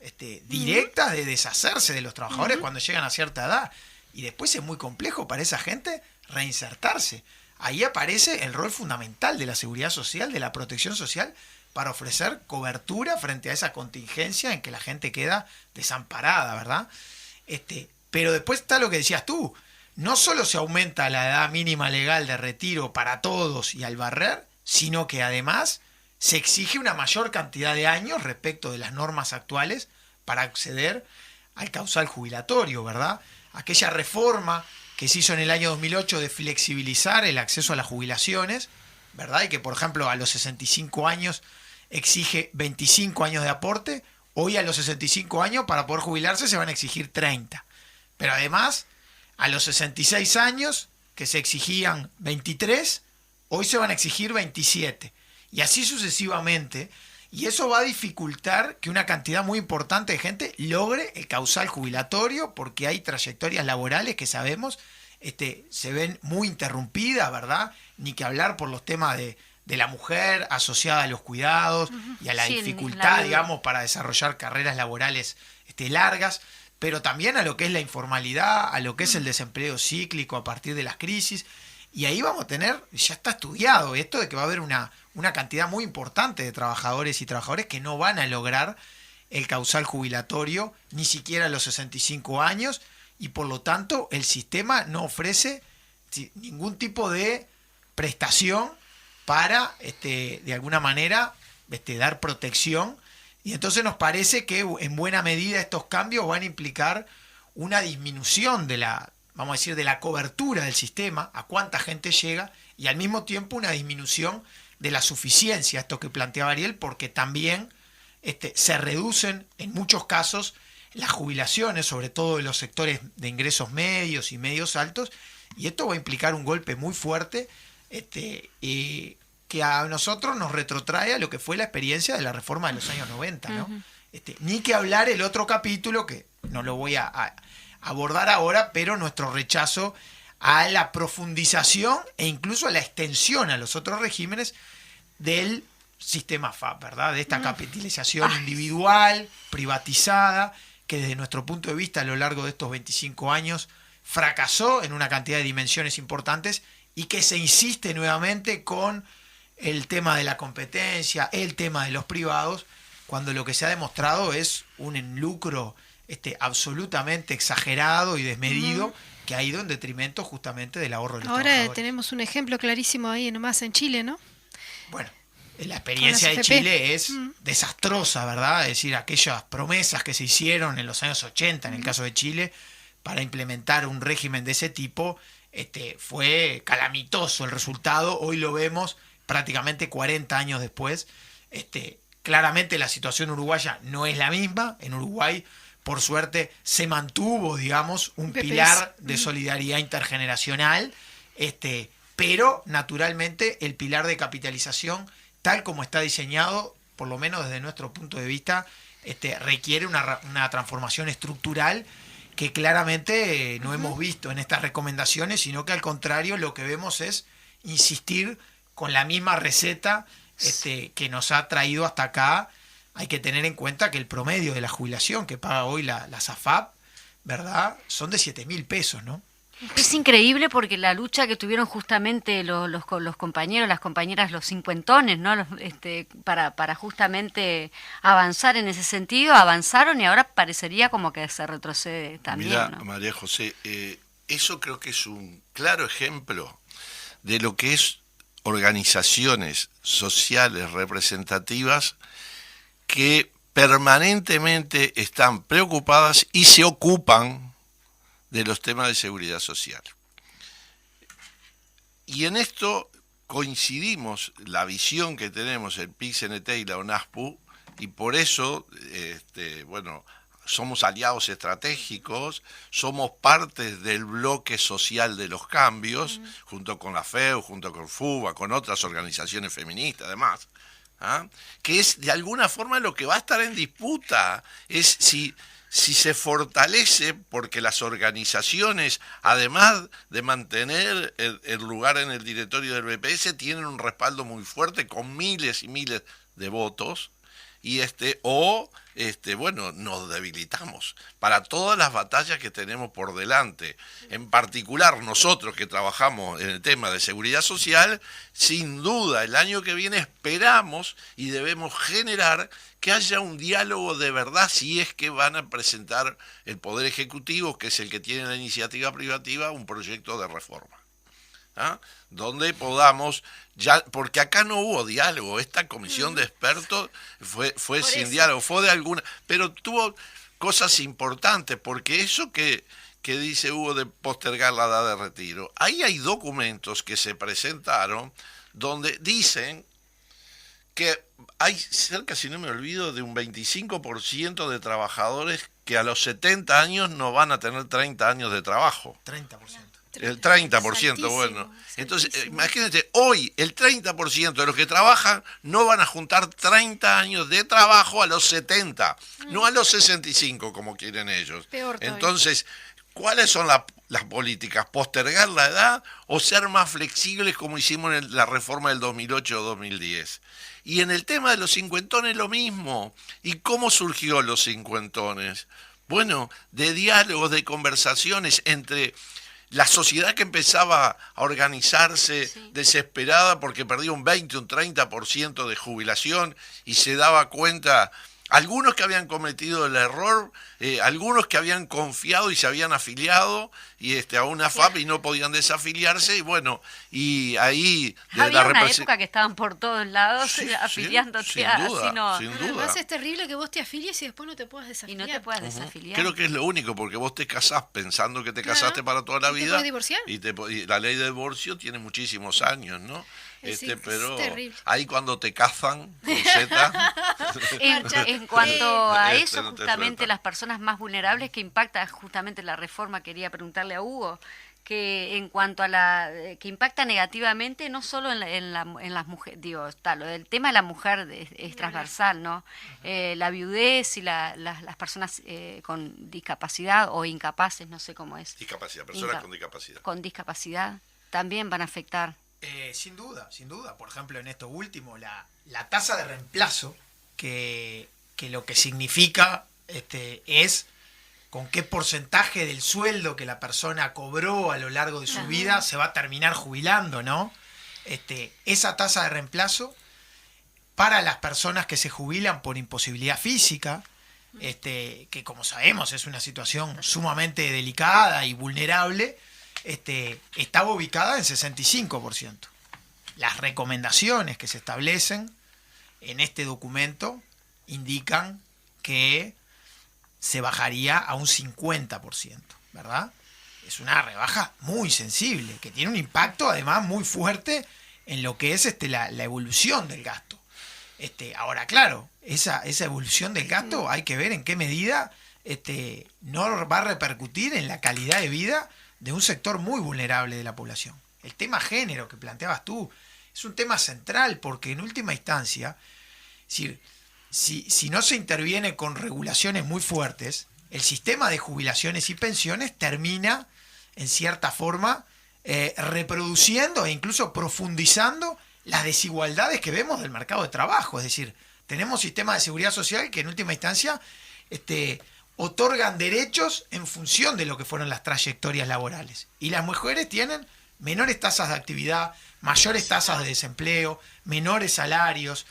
directas de deshacerse de los trabajadores cuando llegan a cierta edad. Y después es muy complejo para esa gente reinsertarse. Ahí aparece el rol fundamental de la seguridad social, de la protección social, para ofrecer cobertura frente a esa contingencia en que la gente queda desamparada, ¿verdad? Pero después está lo que decías tú. No solo se aumenta la edad mínima legal de retiro para todos y al barrer, sino que además se exige una mayor cantidad de años respecto de las normas actuales para acceder al causal jubilatorio, ¿verdad? Aquella reforma que se hizo en el año 2008 de flexibilizar el acceso a las jubilaciones, ¿verdad? Y que, por ejemplo, a los 65 años exige 25 años de aporte, hoy a los 65 años para poder jubilarse se van a exigir 30. Pero además, a los 66 años, que se exigían 23, hoy se van a exigir 27. Y así sucesivamente, y eso va a dificultar que una cantidad muy importante de gente logre el causal jubilatorio, porque hay trayectorias laborales que sabemos se ven muy interrumpidas, ¿verdad? Ni que hablar por los temas de la mujer asociada a los cuidados y a la dificultad, digamos, para desarrollar carreras laborales largas, pero también a lo que es la informalidad, a lo que es el desempleo cíclico a partir de las crisis. Y ahí vamos a tener, ya está estudiado esto de que va a haber una cantidad muy importante de trabajadores y trabajadoras que no van a lograr el causal jubilatorio ni siquiera a los 65 años y por lo tanto el sistema no ofrece ningún tipo de prestación para de alguna manera dar protección, y entonces nos parece que en buena medida estos cambios van a implicar una disminución de la, vamos a decir, de la cobertura del sistema, a cuánta gente llega, y al mismo tiempo una disminución de la suficiencia, esto que planteaba Ariel, porque también se reducen en muchos casos las jubilaciones, sobre todo en los sectores de ingresos medios y medios altos, y esto va a implicar un golpe muy fuerte que a nosotros nos retrotrae a lo que fue la experiencia de la reforma de los años 90, ¿no? Ni que hablar el otro capítulo, que no lo voy a abordar ahora, pero nuestro rechazo a la profundización e incluso a la extensión a los otros regímenes del sistema FAP, ¿verdad? De esta capitalización individual, privatizada, que desde nuestro punto de vista a lo largo de estos 25 años fracasó en una cantidad de dimensiones importantes y que se insiste nuevamente con el tema de la competencia, el tema de los privados, cuando lo que se ha demostrado es un lucro absolutamente exagerado y desmedido que ha ido en detrimento justamente del ahorro de los trabajadores. Ahora tenemos un ejemplo clarísimo ahí nomás en Chile, ¿no? Bueno, la experiencia de Chile es desastrosa, ¿verdad? Es decir, aquellas promesas que se hicieron en los años 80, en el caso de Chile, para implementar un régimen de ese tipo, fue calamitoso el resultado. Hoy lo vemos prácticamente 40 años después. Claramente la situación uruguaya no es la misma. En Uruguay, por suerte, se mantuvo, digamos, un BPS. pilar de solidaridad intergeneracional, pero naturalmente el pilar de capitalización, tal como está diseñado, por lo menos desde nuestro punto de vista, requiere una transformación estructural que claramente no hemos visto en estas recomendaciones, sino que al contrario lo que vemos es insistir con la misma receta que nos ha traído hasta acá. Hay que tener en cuenta que el promedio de la jubilación que paga hoy la SAFAP, ¿verdad?, son de 7.000 pesos, ¿no? Es increíble porque la lucha que tuvieron justamente los compañeros, las compañeras, los cincuentones, ¿no? Para justamente avanzar en ese sentido, avanzaron y ahora parecería como que se retrocede también. Mirá, ¿no? María José, eso creo que es un claro ejemplo de lo que es organizaciones sociales representativas que permanentemente están preocupadas y se ocupan de los temas de seguridad social. Y en esto coincidimos la visión que tenemos el PIT-CNT y la ONASPU, y por eso, somos aliados estratégicos, somos parte del bloque social de los cambios, junto con la FEU, junto con FUBA, con otras organizaciones feministas además, que es de alguna forma lo que va a estar en disputa, es si se fortalece, porque las organizaciones, además de mantener el lugar en el directorio del BPS, tienen un respaldo muy fuerte con miles y miles de votos, y nos debilitamos para todas las batallas que tenemos por delante. En particular nosotros que trabajamos en el tema de seguridad social, sin duda el año que viene esperamos y debemos generar que haya un diálogo de verdad, si es que van a presentar el Poder Ejecutivo, que es el que tiene la iniciativa privativa, un proyecto de reforma, donde podamos, porque acá no hubo diálogo, esta comisión de expertos fue sin diálogo, fue de alguna, pero tuvo cosas importantes, porque eso que dice Hugo de postergar la edad de retiro, ahí hay documentos que se presentaron donde dicen que hay cerca, si no me olvido, de un 25% de trabajadores que a los 70 años no van a tener 30 años de trabajo. 30%. El 30%, Saltísimo, bueno. Entonces, saltísimo. imagínate, hoy el 30% de los que trabajan no van a juntar 30 años de trabajo a los 70, no a los 65 como quieren ellos. Peor todavía. Entonces, ¿cuáles son las políticas? ¿Postergar la edad o ser más flexibles como hicimos en la reforma del 2008 o 2010? Y en el tema de los cincuentones lo mismo. ¿Y cómo surgió los cincuentones? Bueno, de diálogos, de conversaciones entre la sociedad que empezaba a organizarse desesperada porque perdía un 20, un 30% de jubilación y se daba cuenta, algunos que habían cometido el error, algunos que habían confiado y se habían afiliado a una FAP y no podían desafiliarse, y bueno, y ahí Había una época que estaban por todos lados afiliándote sin así duda, no. sin Además duda. es terrible que vos te afilies y después no te puedas Y desafiliar. no te puedas desafiliar. Creo que es lo único, porque vos te casás pensando que te casaste para toda la ¿Y te vida. podés divorciar? Y la ley de divorcio tiene muchísimos años, ¿no? Es Pero terrible. ahí cuando te cazan con Z. En cuanto a eso, no te justamente sueltan. las personas más vulnerables que impacta justamente la reforma, quería preguntarle a Hugo, que en cuanto a que impacta negativamente no solo en las mujeres, lo del tema de la mujer es transversal, ¿no? La viudez y las personas con discapacidad o incapaces, no sé cómo es. Discapacidad, personas con discapacidad. Con discapacidad también van a afectar. Sin duda, sin duda. Por ejemplo, en esto último, la tasa de reemplazo, que lo que significa es con qué porcentaje del sueldo que la persona cobró a lo largo de su vida se va a terminar jubilando, ¿no? Esa tasa de reemplazo para las personas que se jubilan por imposibilidad física, que como sabemos es una situación sumamente delicada y vulnerable, estaba ubicada en 65%. Las recomendaciones que se establecen en este documento indican que se bajaría a un 50%, ¿verdad? Es una rebaja muy sensible, que tiene un impacto además muy fuerte en lo que es la evolución del gasto. Ahora, claro, esa evolución del gasto hay que ver en qué medida no va a repercutir en la calidad de vida de un sector muy vulnerable de la población. El tema género que planteabas tú es un tema central porque en última instancia, es decir, si no se interviene con regulaciones muy fuertes, el sistema de jubilaciones y pensiones termina, en cierta forma, reproduciendo e incluso profundizando las desigualdades que vemos del mercado de trabajo. Es decir, tenemos sistemas de seguridad social que en última instancia otorgan derechos en función de lo que fueron las trayectorias laborales. Y las mujeres tienen menores tasas de actividad, mayores tasas de desempleo, menores salarios,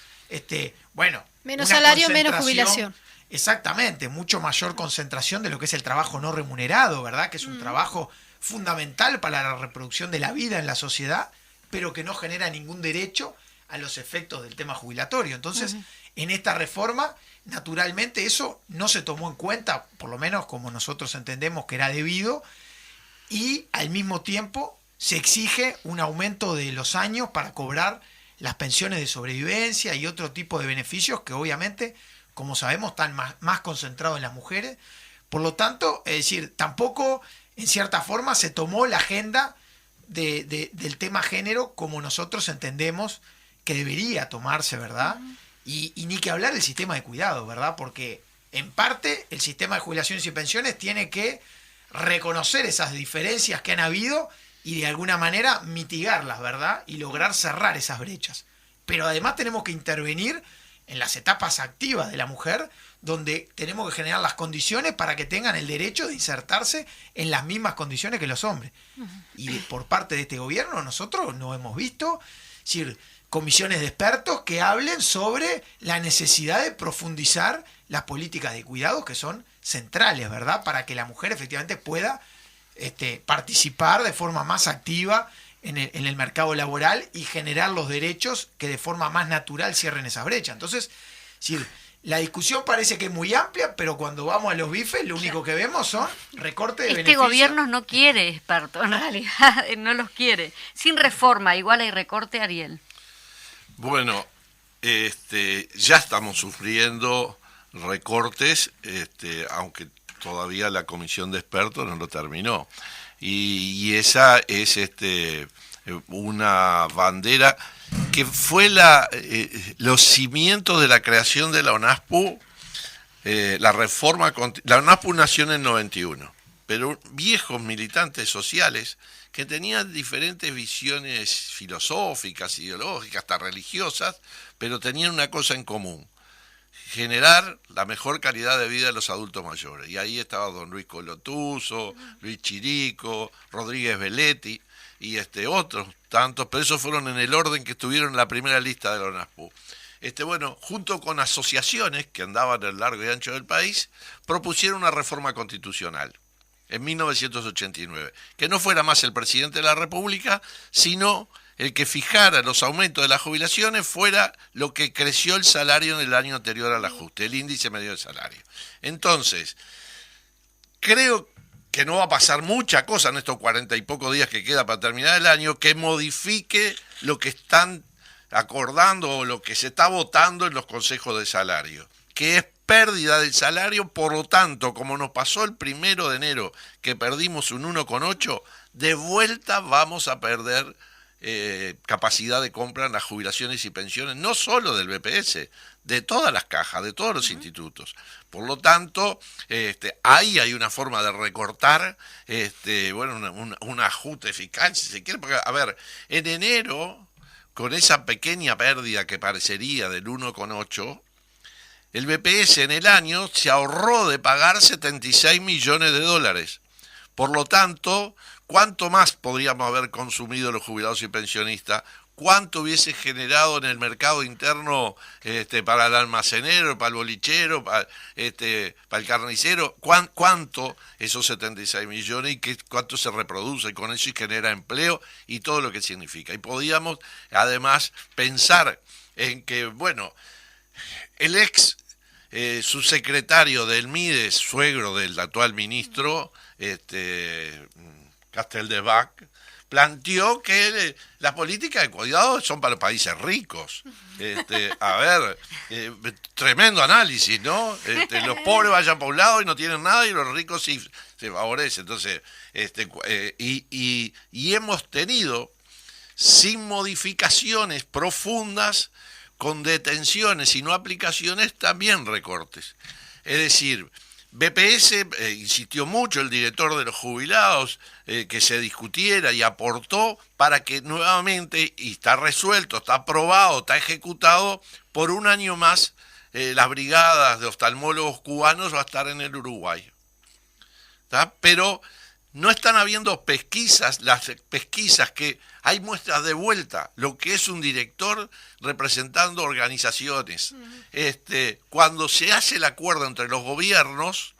menos salario, menos jubilación. Exactamente, mucho mayor concentración de lo que es el trabajo no remunerado, ¿verdad? Que es un trabajo fundamental para la reproducción de la vida en la sociedad, pero que no genera ningún derecho a los efectos del tema jubilatorio. Entonces, en esta reforma, naturalmente eso no se tomó en cuenta, por lo menos como nosotros entendemos que era debido, y al mismo tiempo se exige un aumento de los años para cobrar las pensiones de sobrevivencia y otro tipo de beneficios que obviamente, como sabemos, están más concentrados en las mujeres. Por lo tanto, es decir, tampoco en cierta forma se tomó la agenda del tema género como nosotros entendemos que debería tomarse, ¿verdad? Y ni que hablar del sistema de cuidado, ¿verdad? Porque en parte el sistema de jubilaciones y pensiones tiene que reconocer esas diferencias que han habido y de alguna manera mitigarlas, ¿verdad? Y lograr cerrar esas brechas. Pero además tenemos que intervenir en las etapas activas de la mujer, donde tenemos que generar las condiciones para que tengan el derecho de insertarse en las mismas condiciones que los hombres. Y por parte de este gobierno nosotros no hemos visto, es decir, comisiones de expertos que hablen sobre la necesidad de profundizar las políticas de cuidado que son centrales, ¿verdad? Para que la mujer efectivamente pueda participar de forma más activa en el mercado laboral y generar los derechos que de forma más natural cierren esa brecha. Entonces, sí, la discusión parece que es muy amplia, pero cuando vamos a los bifes lo único que vemos son recortes de beneficios. Este gobierno no quiere expertos, en realidad no los quiere. Sin reforma, igual hay recorte, Ariel. Bueno, ya estamos sufriendo recortes, aunque todavía la comisión de expertos no lo terminó. Y esa es una bandera que fue los cimientos de la creación de la ONASPU. La ONASPU nació en el 91, pero viejos militantes sociales que tenían diferentes visiones filosóficas, ideológicas, hasta religiosas, pero tenían una cosa en común: generar la mejor calidad de vida de los adultos mayores. Y ahí estaba don Luis Colotuso, Luis Chirico, Rodríguez Belletti y otros tantos, pero esos fueron en el orden que estuvieron en la primera lista de la ONASPU. Junto con asociaciones que andaban a lo largo y ancho del país, propusieron una reforma constitucional en 1989, que no fuera más el presidente de la República, sino el que fijara los aumentos de las jubilaciones fuera lo que creció el salario en el año anterior al ajuste, el índice medio de salario. Entonces, creo que no va a pasar mucha cosa en estos 40 y pocos días que queda para terminar el año que modifique lo que están acordando o lo que se está votando en los consejos de salario, que es pérdida del salario. Por lo tanto, como nos pasó el 1 de enero que perdimos un 1,8, de vuelta vamos a perder capacidad de compra en las jubilaciones y pensiones, no solo del BPS, de todas las cajas, de todos los institutos. Por lo tanto, ahí hay una forma de recortar, un ajuste eficaz, si se quiere, porque, a ver, en enero, con esa pequeña pérdida que parecería del 1,8, el BPS en el año se ahorró de pagar 76 millones de dólares. Por lo tanto, ¿cuánto más podríamos haber consumido los jubilados y pensionistas? ¿Cuánto hubiese generado en el mercado interno para el almacenero, para el bolichero, para el carnicero? ¿Cuánto esos 76 millones y cuánto se reproduce con eso y genera empleo y todo lo que significa? Y podíamos además pensar en que, el ex subsecretario del MIDES, suegro del actual ministro, Casteldebach, planteó que las políticas de cuidado son para los países ricos. A ver, tremendo análisis, ¿no? Los pobres vayan por un lado y no tienen nada y los ricos sí se favorecen. Entonces, y hemos tenido, sin modificaciones profundas, con detenciones y no aplicaciones, también recortes. Es decir, BPS insistió mucho, el director de los jubilados, que se discutiera y aportó para que nuevamente, y está resuelto, está aprobado, está ejecutado, por un año más las brigadas de oftalmólogos cubanos va a estar en el Uruguay. ¿Tá? Pero no están habiendo pesquisas, las pesquisas que hay muestras de vuelta, lo que es un director representando organizaciones. Cuando se hace el acuerdo entre los gobiernos,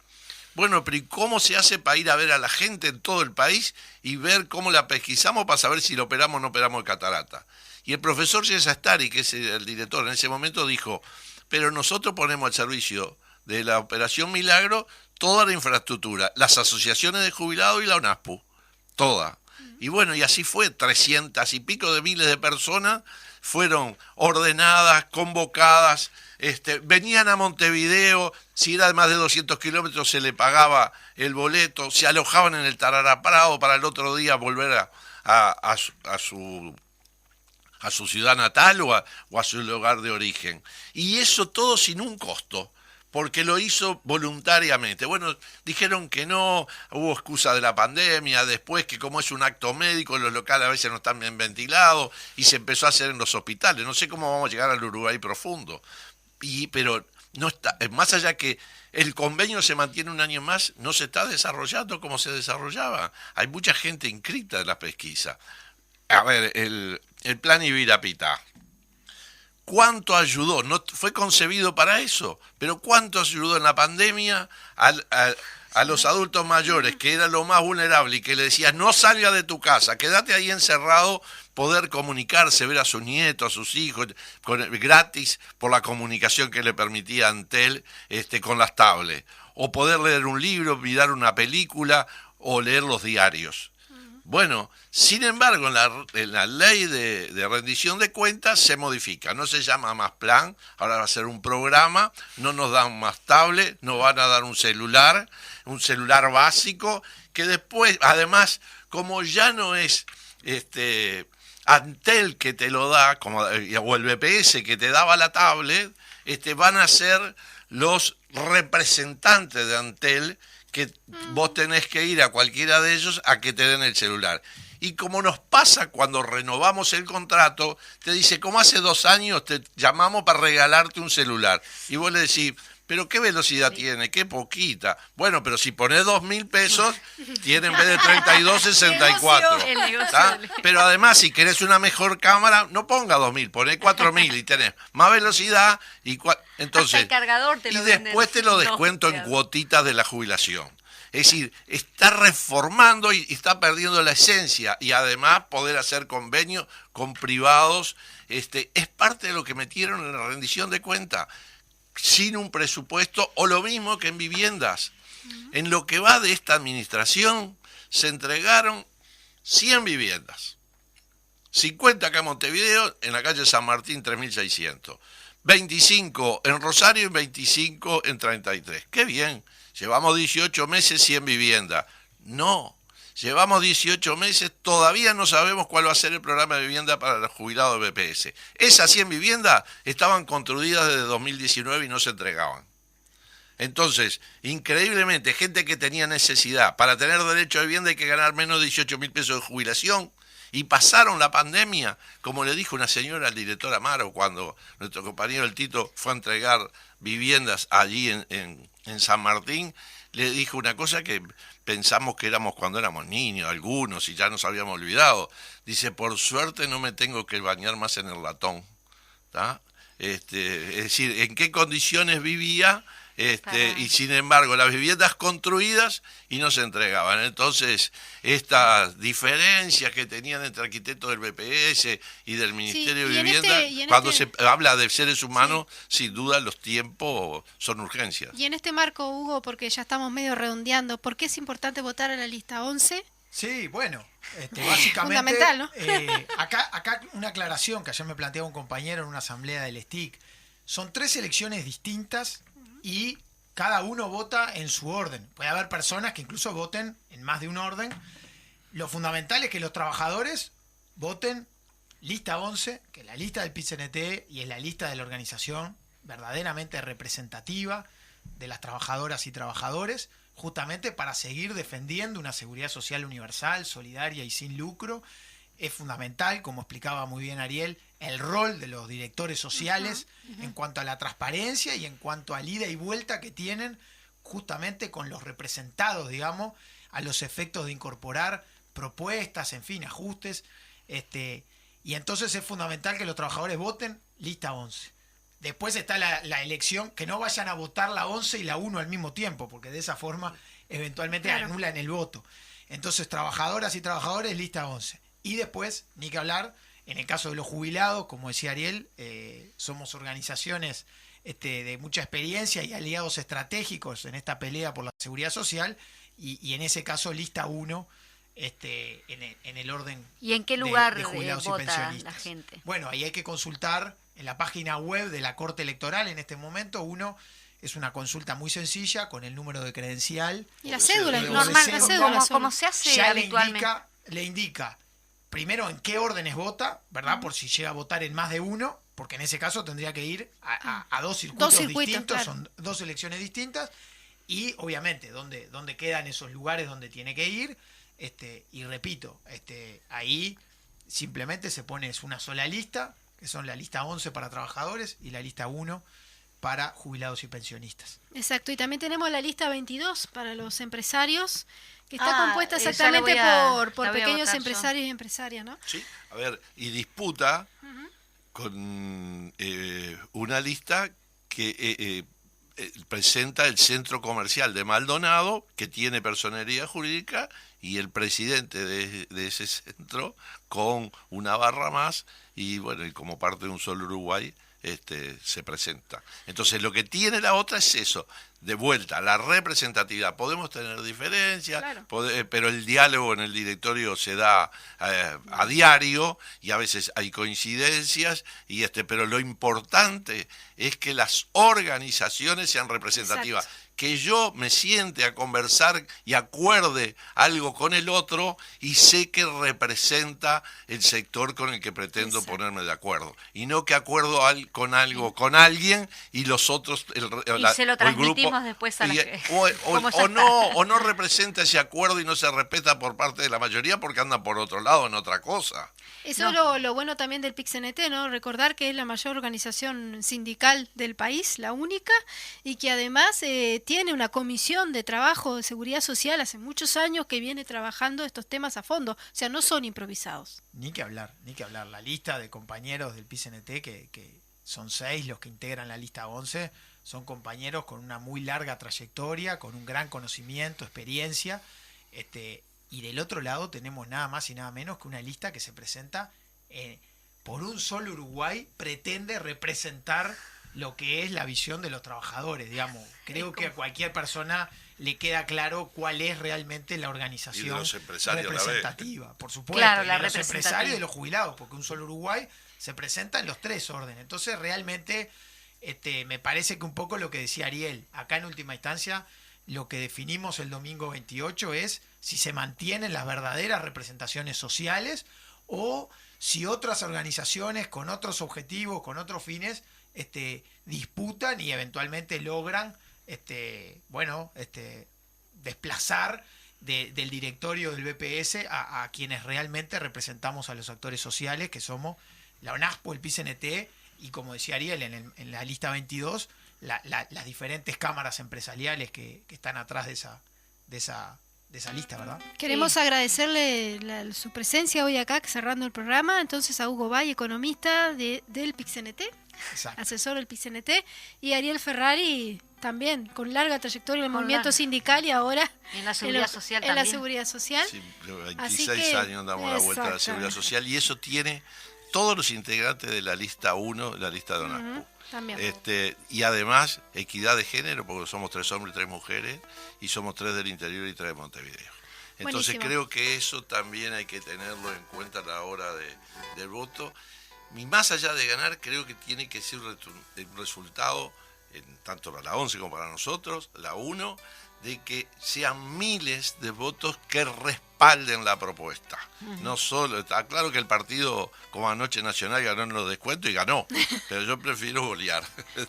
bueno, pero ¿y cómo se hace para ir a ver a la gente en todo el país y ver cómo la pesquisamos para saber si lo operamos o no operamos de catarata? Y el profesor Yesastari, que es el director en ese momento, dijo, pero nosotros ponemos al servicio de la Operación Milagro toda la infraestructura, las asociaciones de jubilados y la ONASPU, toda. Y bueno, y así fue, 300 y pico de miles de personas fueron ordenadas, convocadas, venían a Montevideo, si era de más de 200 kilómetros se le pagaba el boleto, se alojaban en el Tarará Prado para el otro día volver a su ciudad natal o a su lugar de origen. Y eso todo sin un costo, porque lo hizo voluntariamente. Bueno, dijeron que no, hubo excusa de la pandemia, después que como es un acto médico, los locales a veces no están bien ventilados, y se empezó a hacer en los hospitales. No sé cómo vamos a llegar al Uruguay profundo. Pero no está, más allá que el convenio se mantiene un año más, no se está desarrollando como se desarrollaba. Hay mucha gente inscrita en la pesquisa. A ver, el plan Ibirapitá. ¿Cuánto ayudó? No fue concebido para eso, pero ¿cuánto ayudó en la pandemia a los adultos mayores, que era lo más vulnerable, y que le decías, no salga de tu casa, quédate ahí encerrado, poder comunicarse, ver a sus nietos, a sus hijos, gratis por la comunicación que le permitía Antel con las tablets, o poder leer un libro, mirar una película o leer los diarios? Bueno, sin embargo, en la ley de rendición de cuentas se modifica, no se llama más plan, ahora va a ser un programa, no nos dan más tablet, nos van a dar un celular básico, que después, además, como ya no es Antel que te lo da, o el BPS que te daba la tablet, van a ser los representantes de Antel, que vos tenés que ir a cualquiera de ellos a que te den el celular. Y como nos pasa cuando renovamos el contrato, te dice, como hace 2 años te llamamos para regalarte un celular. Y vos le decís, pero ¿qué velocidad tiene? Qué poquita. Bueno, pero si ponés 2.000 pesos, tiene en vez de 32, 64. ¿Tá? Pero además, si querés una mejor cámara, no ponga 2.000, poné 4.000 y tenés más velocidad. Entonces, hasta el cargador te lo venden. Después te lo descuento en cuotitas de la jubilación. Es decir, está reformando y está perdiendo la esencia. Y además poder hacer convenios con privados es parte de lo que metieron en la rendición de cuentas. Sin un presupuesto, o lo mismo que en viviendas. En lo que va de esta administración, se entregaron 100 viviendas. 50 acá en Montevideo, en la calle San Martín, 3.600. 25 en Rosario y 25 en 33. ¡Qué bien! Llevamos 18 meses, 100 viviendas. No, llevamos 18 meses, todavía no sabemos cuál va a ser el programa de vivienda para los jubilados de BPS. Esas 100 viviendas estaban construidas desde 2019 y no se entregaban. Entonces, increíblemente, gente que tenía necesidad, para tener derecho a vivienda hay que ganar menos de 18.000 pesos de jubilación, y pasaron la pandemia, como le dijo una señora al director Amaro cuando nuestro compañero el Tito fue a entregar viviendas allí en San Martín, le dijo una cosa que pensamos que éramos cuando éramos niños, algunos, y ya nos habíamos olvidado. Dice, por suerte no me tengo que bañar más en el latón. ¿Tá? Es decir, ¿en qué condiciones vivía? Y sin embargo, las viviendas construidas y no se entregaban. Entonces, estas diferencias que tenían entre arquitectos del BPS y del Ministerio de Vivienda, cuando se habla de seres humanos, sin duda los tiempos son urgencias. Y en este marco, Hugo, porque ya estamos medio redondeando, ¿por qué es importante votar a la lista 11? Sí, bueno, básicamente, Fundamental, ¿no? acá una aclaración que ayer me planteaba un compañero en una asamblea del STIC. Son 3 elecciones distintas y cada uno vota en su orden. Puede haber personas que incluso voten en más de un orden. Lo fundamental es que los trabajadores voten lista 11, que es la lista del PIT-CNT y es la lista de la organización verdaderamente representativa de las trabajadoras y trabajadores, justamente para seguir defendiendo una seguridad social universal, solidaria y sin lucro. Es fundamental, como explicaba muy bien Ariel, el rol de los directores sociales en cuanto a la transparencia y en cuanto al ida y vuelta que tienen justamente con los representados, digamos, a los efectos de incorporar propuestas, en fin, ajustes. Y entonces es fundamental que los trabajadores voten lista 11. Después está la elección, que no vayan a votar la 11 y la 1 al mismo tiempo, porque de esa forma eventualmente anulan el voto. Entonces, trabajadoras y trabajadores, lista 11. Y después, ni que hablar, en el caso de los jubilados, como decía Ariel, somos organizaciones de mucha experiencia y aliados estratégicos en esta pelea por la seguridad social, y en ese caso, lista 1, en el orden ¿Y en qué lugar de jubilados y vota pensionistas. la gente? Bueno, ahí hay que consultar en la página web de la Corte Electoral en este momento. Es una consulta muy sencilla con el número de credencial. Y la cédula, Luego normal, de la cédula, cédula. Como se hace ya habitualmente. le indica primero en qué órdenes vota, ¿verdad? Por si llega a votar en más de uno, porque en ese caso tendría que ir a 2 circuitos distintos, claro. son 2 elecciones distintas, y obviamente dónde quedan esos lugares donde tiene que ir. Y repito, ahí simplemente se pone una sola lista, que son la lista 11 para trabajadores y la lista 1 para jubilados y pensionistas. Exacto, y también tenemos la lista 22 para los empresarios, que está compuesta esa exactamente la voy a por pequeños votar yo. empresarios y empresarias, ¿no? Sí, a ver, y disputa con una lista que presenta el centro comercial de Maldonado, que tiene personería jurídica, y el presidente de ese centro con una barra más, y bueno, y como parte de un solo Uruguay, se presenta. Entonces lo que tiene la otra es eso, de vuelta, la representatividad. Podemos tener diferencias, Claro. pero el diálogo en el directorio se da a diario, y a veces hay coincidencias, pero lo importante es que las organizaciones sean representativas. Exacto. Que yo me siente a conversar y acuerde algo con el otro y sé que representa el sector con el que pretendo Exacto. ponerme de acuerdo. Y no que acuerdo con algo con alguien y los otros... Y se lo o el grupo, transmitimos después a la como ya o no representa ese acuerdo y no se respeta por parte de la mayoría porque andan por otro lado en otra cosa. Eso es lo bueno también del PIT-CNT, ¿no? Recordar que es la mayor organización sindical del país, la única, y que además tiene una comisión de trabajo de seguridad social hace muchos años que viene trabajando estos temas a fondo. O sea, no son improvisados. Ni que hablar. La lista de compañeros del PIT-CNT, que son 6 los que integran la lista 11, son compañeros con una muy larga trayectoria, con un gran conocimiento, experiencia, y del otro lado tenemos nada más y nada menos que una lista que se presenta por un solo Uruguay, pretende representar lo que es la visión de los trabajadores, digamos. Creo que a cualquier persona le queda claro cuál es realmente la organización Y de los empresarios representativa, por supuesto, Claro, y la de los representativa. empresarios y de los jubilados, porque un solo Uruguay se presenta en los 3 órdenes. Entonces realmente me parece que un poco lo que decía Ariel, acá en última instancia, lo que definimos el domingo 28 es si se mantienen las verdaderas representaciones sociales o si otras organizaciones con otros objetivos, con otros fines, disputan y eventualmente logran desplazar del directorio del BPS a quienes realmente representamos a los actores sociales, que somos la ONASPO, el PIT-CNT y, como decía Ariel, en la lista 22, las diferentes cámaras empresariales que están atrás de esa lista, ¿verdad? Queremos agradecerle su presencia hoy acá, cerrando el programa, entonces a Hugo Valle, economista del PIT-CNT, Exacto. asesor del PIT-CNT, y Ariel Ferrari, también con larga trayectoria en el Con movimiento larga. sindical y ahora En la seguridad social en la también. seguridad social. Sí, Así 26 que, años damos la vuelta a la seguridad social, y eso tiene todos los integrantes de la lista 1, la lista de ONASPO. También. Y además, equidad de género, porque somos 3 hombres y 3 mujeres, y somos 3 del interior y 3 de Montevideo. Entonces Buenísimo. creo que eso también hay que tenerlo en cuenta a la hora del voto. Y más allá de ganar, creo que tiene que ser el resultado, tanto para la 11 como para nosotros, la 1, de que sean miles de votos que respalden la propuesta. No solo, está claro que el partido, como anoche Nacional, ganó en los descuentos y ganó, pero yo prefiero golear.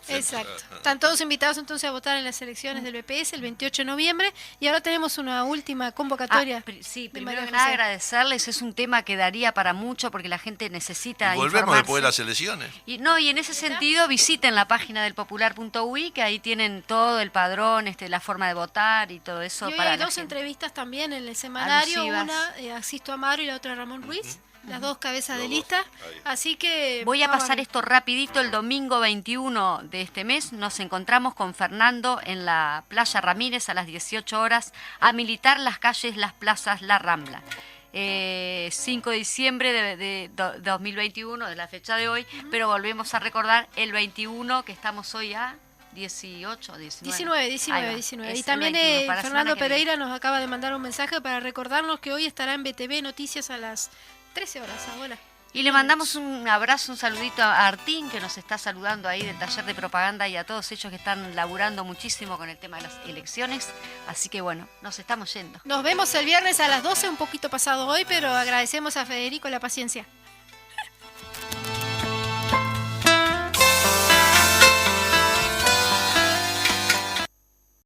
Exacto. Están todos invitados entonces a votar en las elecciones del BPS el 28 de noviembre y ahora tenemos una última convocatoria. Sí, de primero María que nada José. agradecerles, es un tema que daría para mucho porque la gente necesita Y volvemos informarse. después de las elecciones. Y en ese sentido visiten la página del popular.ui, que ahí tienen todo el padrón, la forma de votar y todo eso. Y hoy para hay la dos gente. entrevistas también en el semanario, Alusivas. una a Sisto Amaro y la otra a Ramón Ruiz, las dos cabezas de Los dos, lista, ahí. así que... Voy a vamos pasar ver. esto rapidito. El domingo 21 de este mes nos encontramos con Fernando en la Playa Ramírez a las 18 horas a militar las calles, las plazas, la Rambla. 5 de diciembre de 2021, de la fecha de hoy, pero volvemos a recordar el 21, que estamos hoy a 18, 19. 19. Es Y el también 21, para la Fernando semana que viene. Pereira nos acaba de mandar un mensaje para recordarnos que hoy estará en BTV Noticias a las 13 horas. Ahora. Y le mandamos un abrazo, un saludito a Artín, que nos está saludando ahí del taller de propaganda, y a todos ellos que están laburando muchísimo con el tema de las elecciones. Así que bueno, nos estamos yendo. Nos vemos el viernes a las 12, un poquito pasado hoy, pero agradecemos a Federico la paciencia.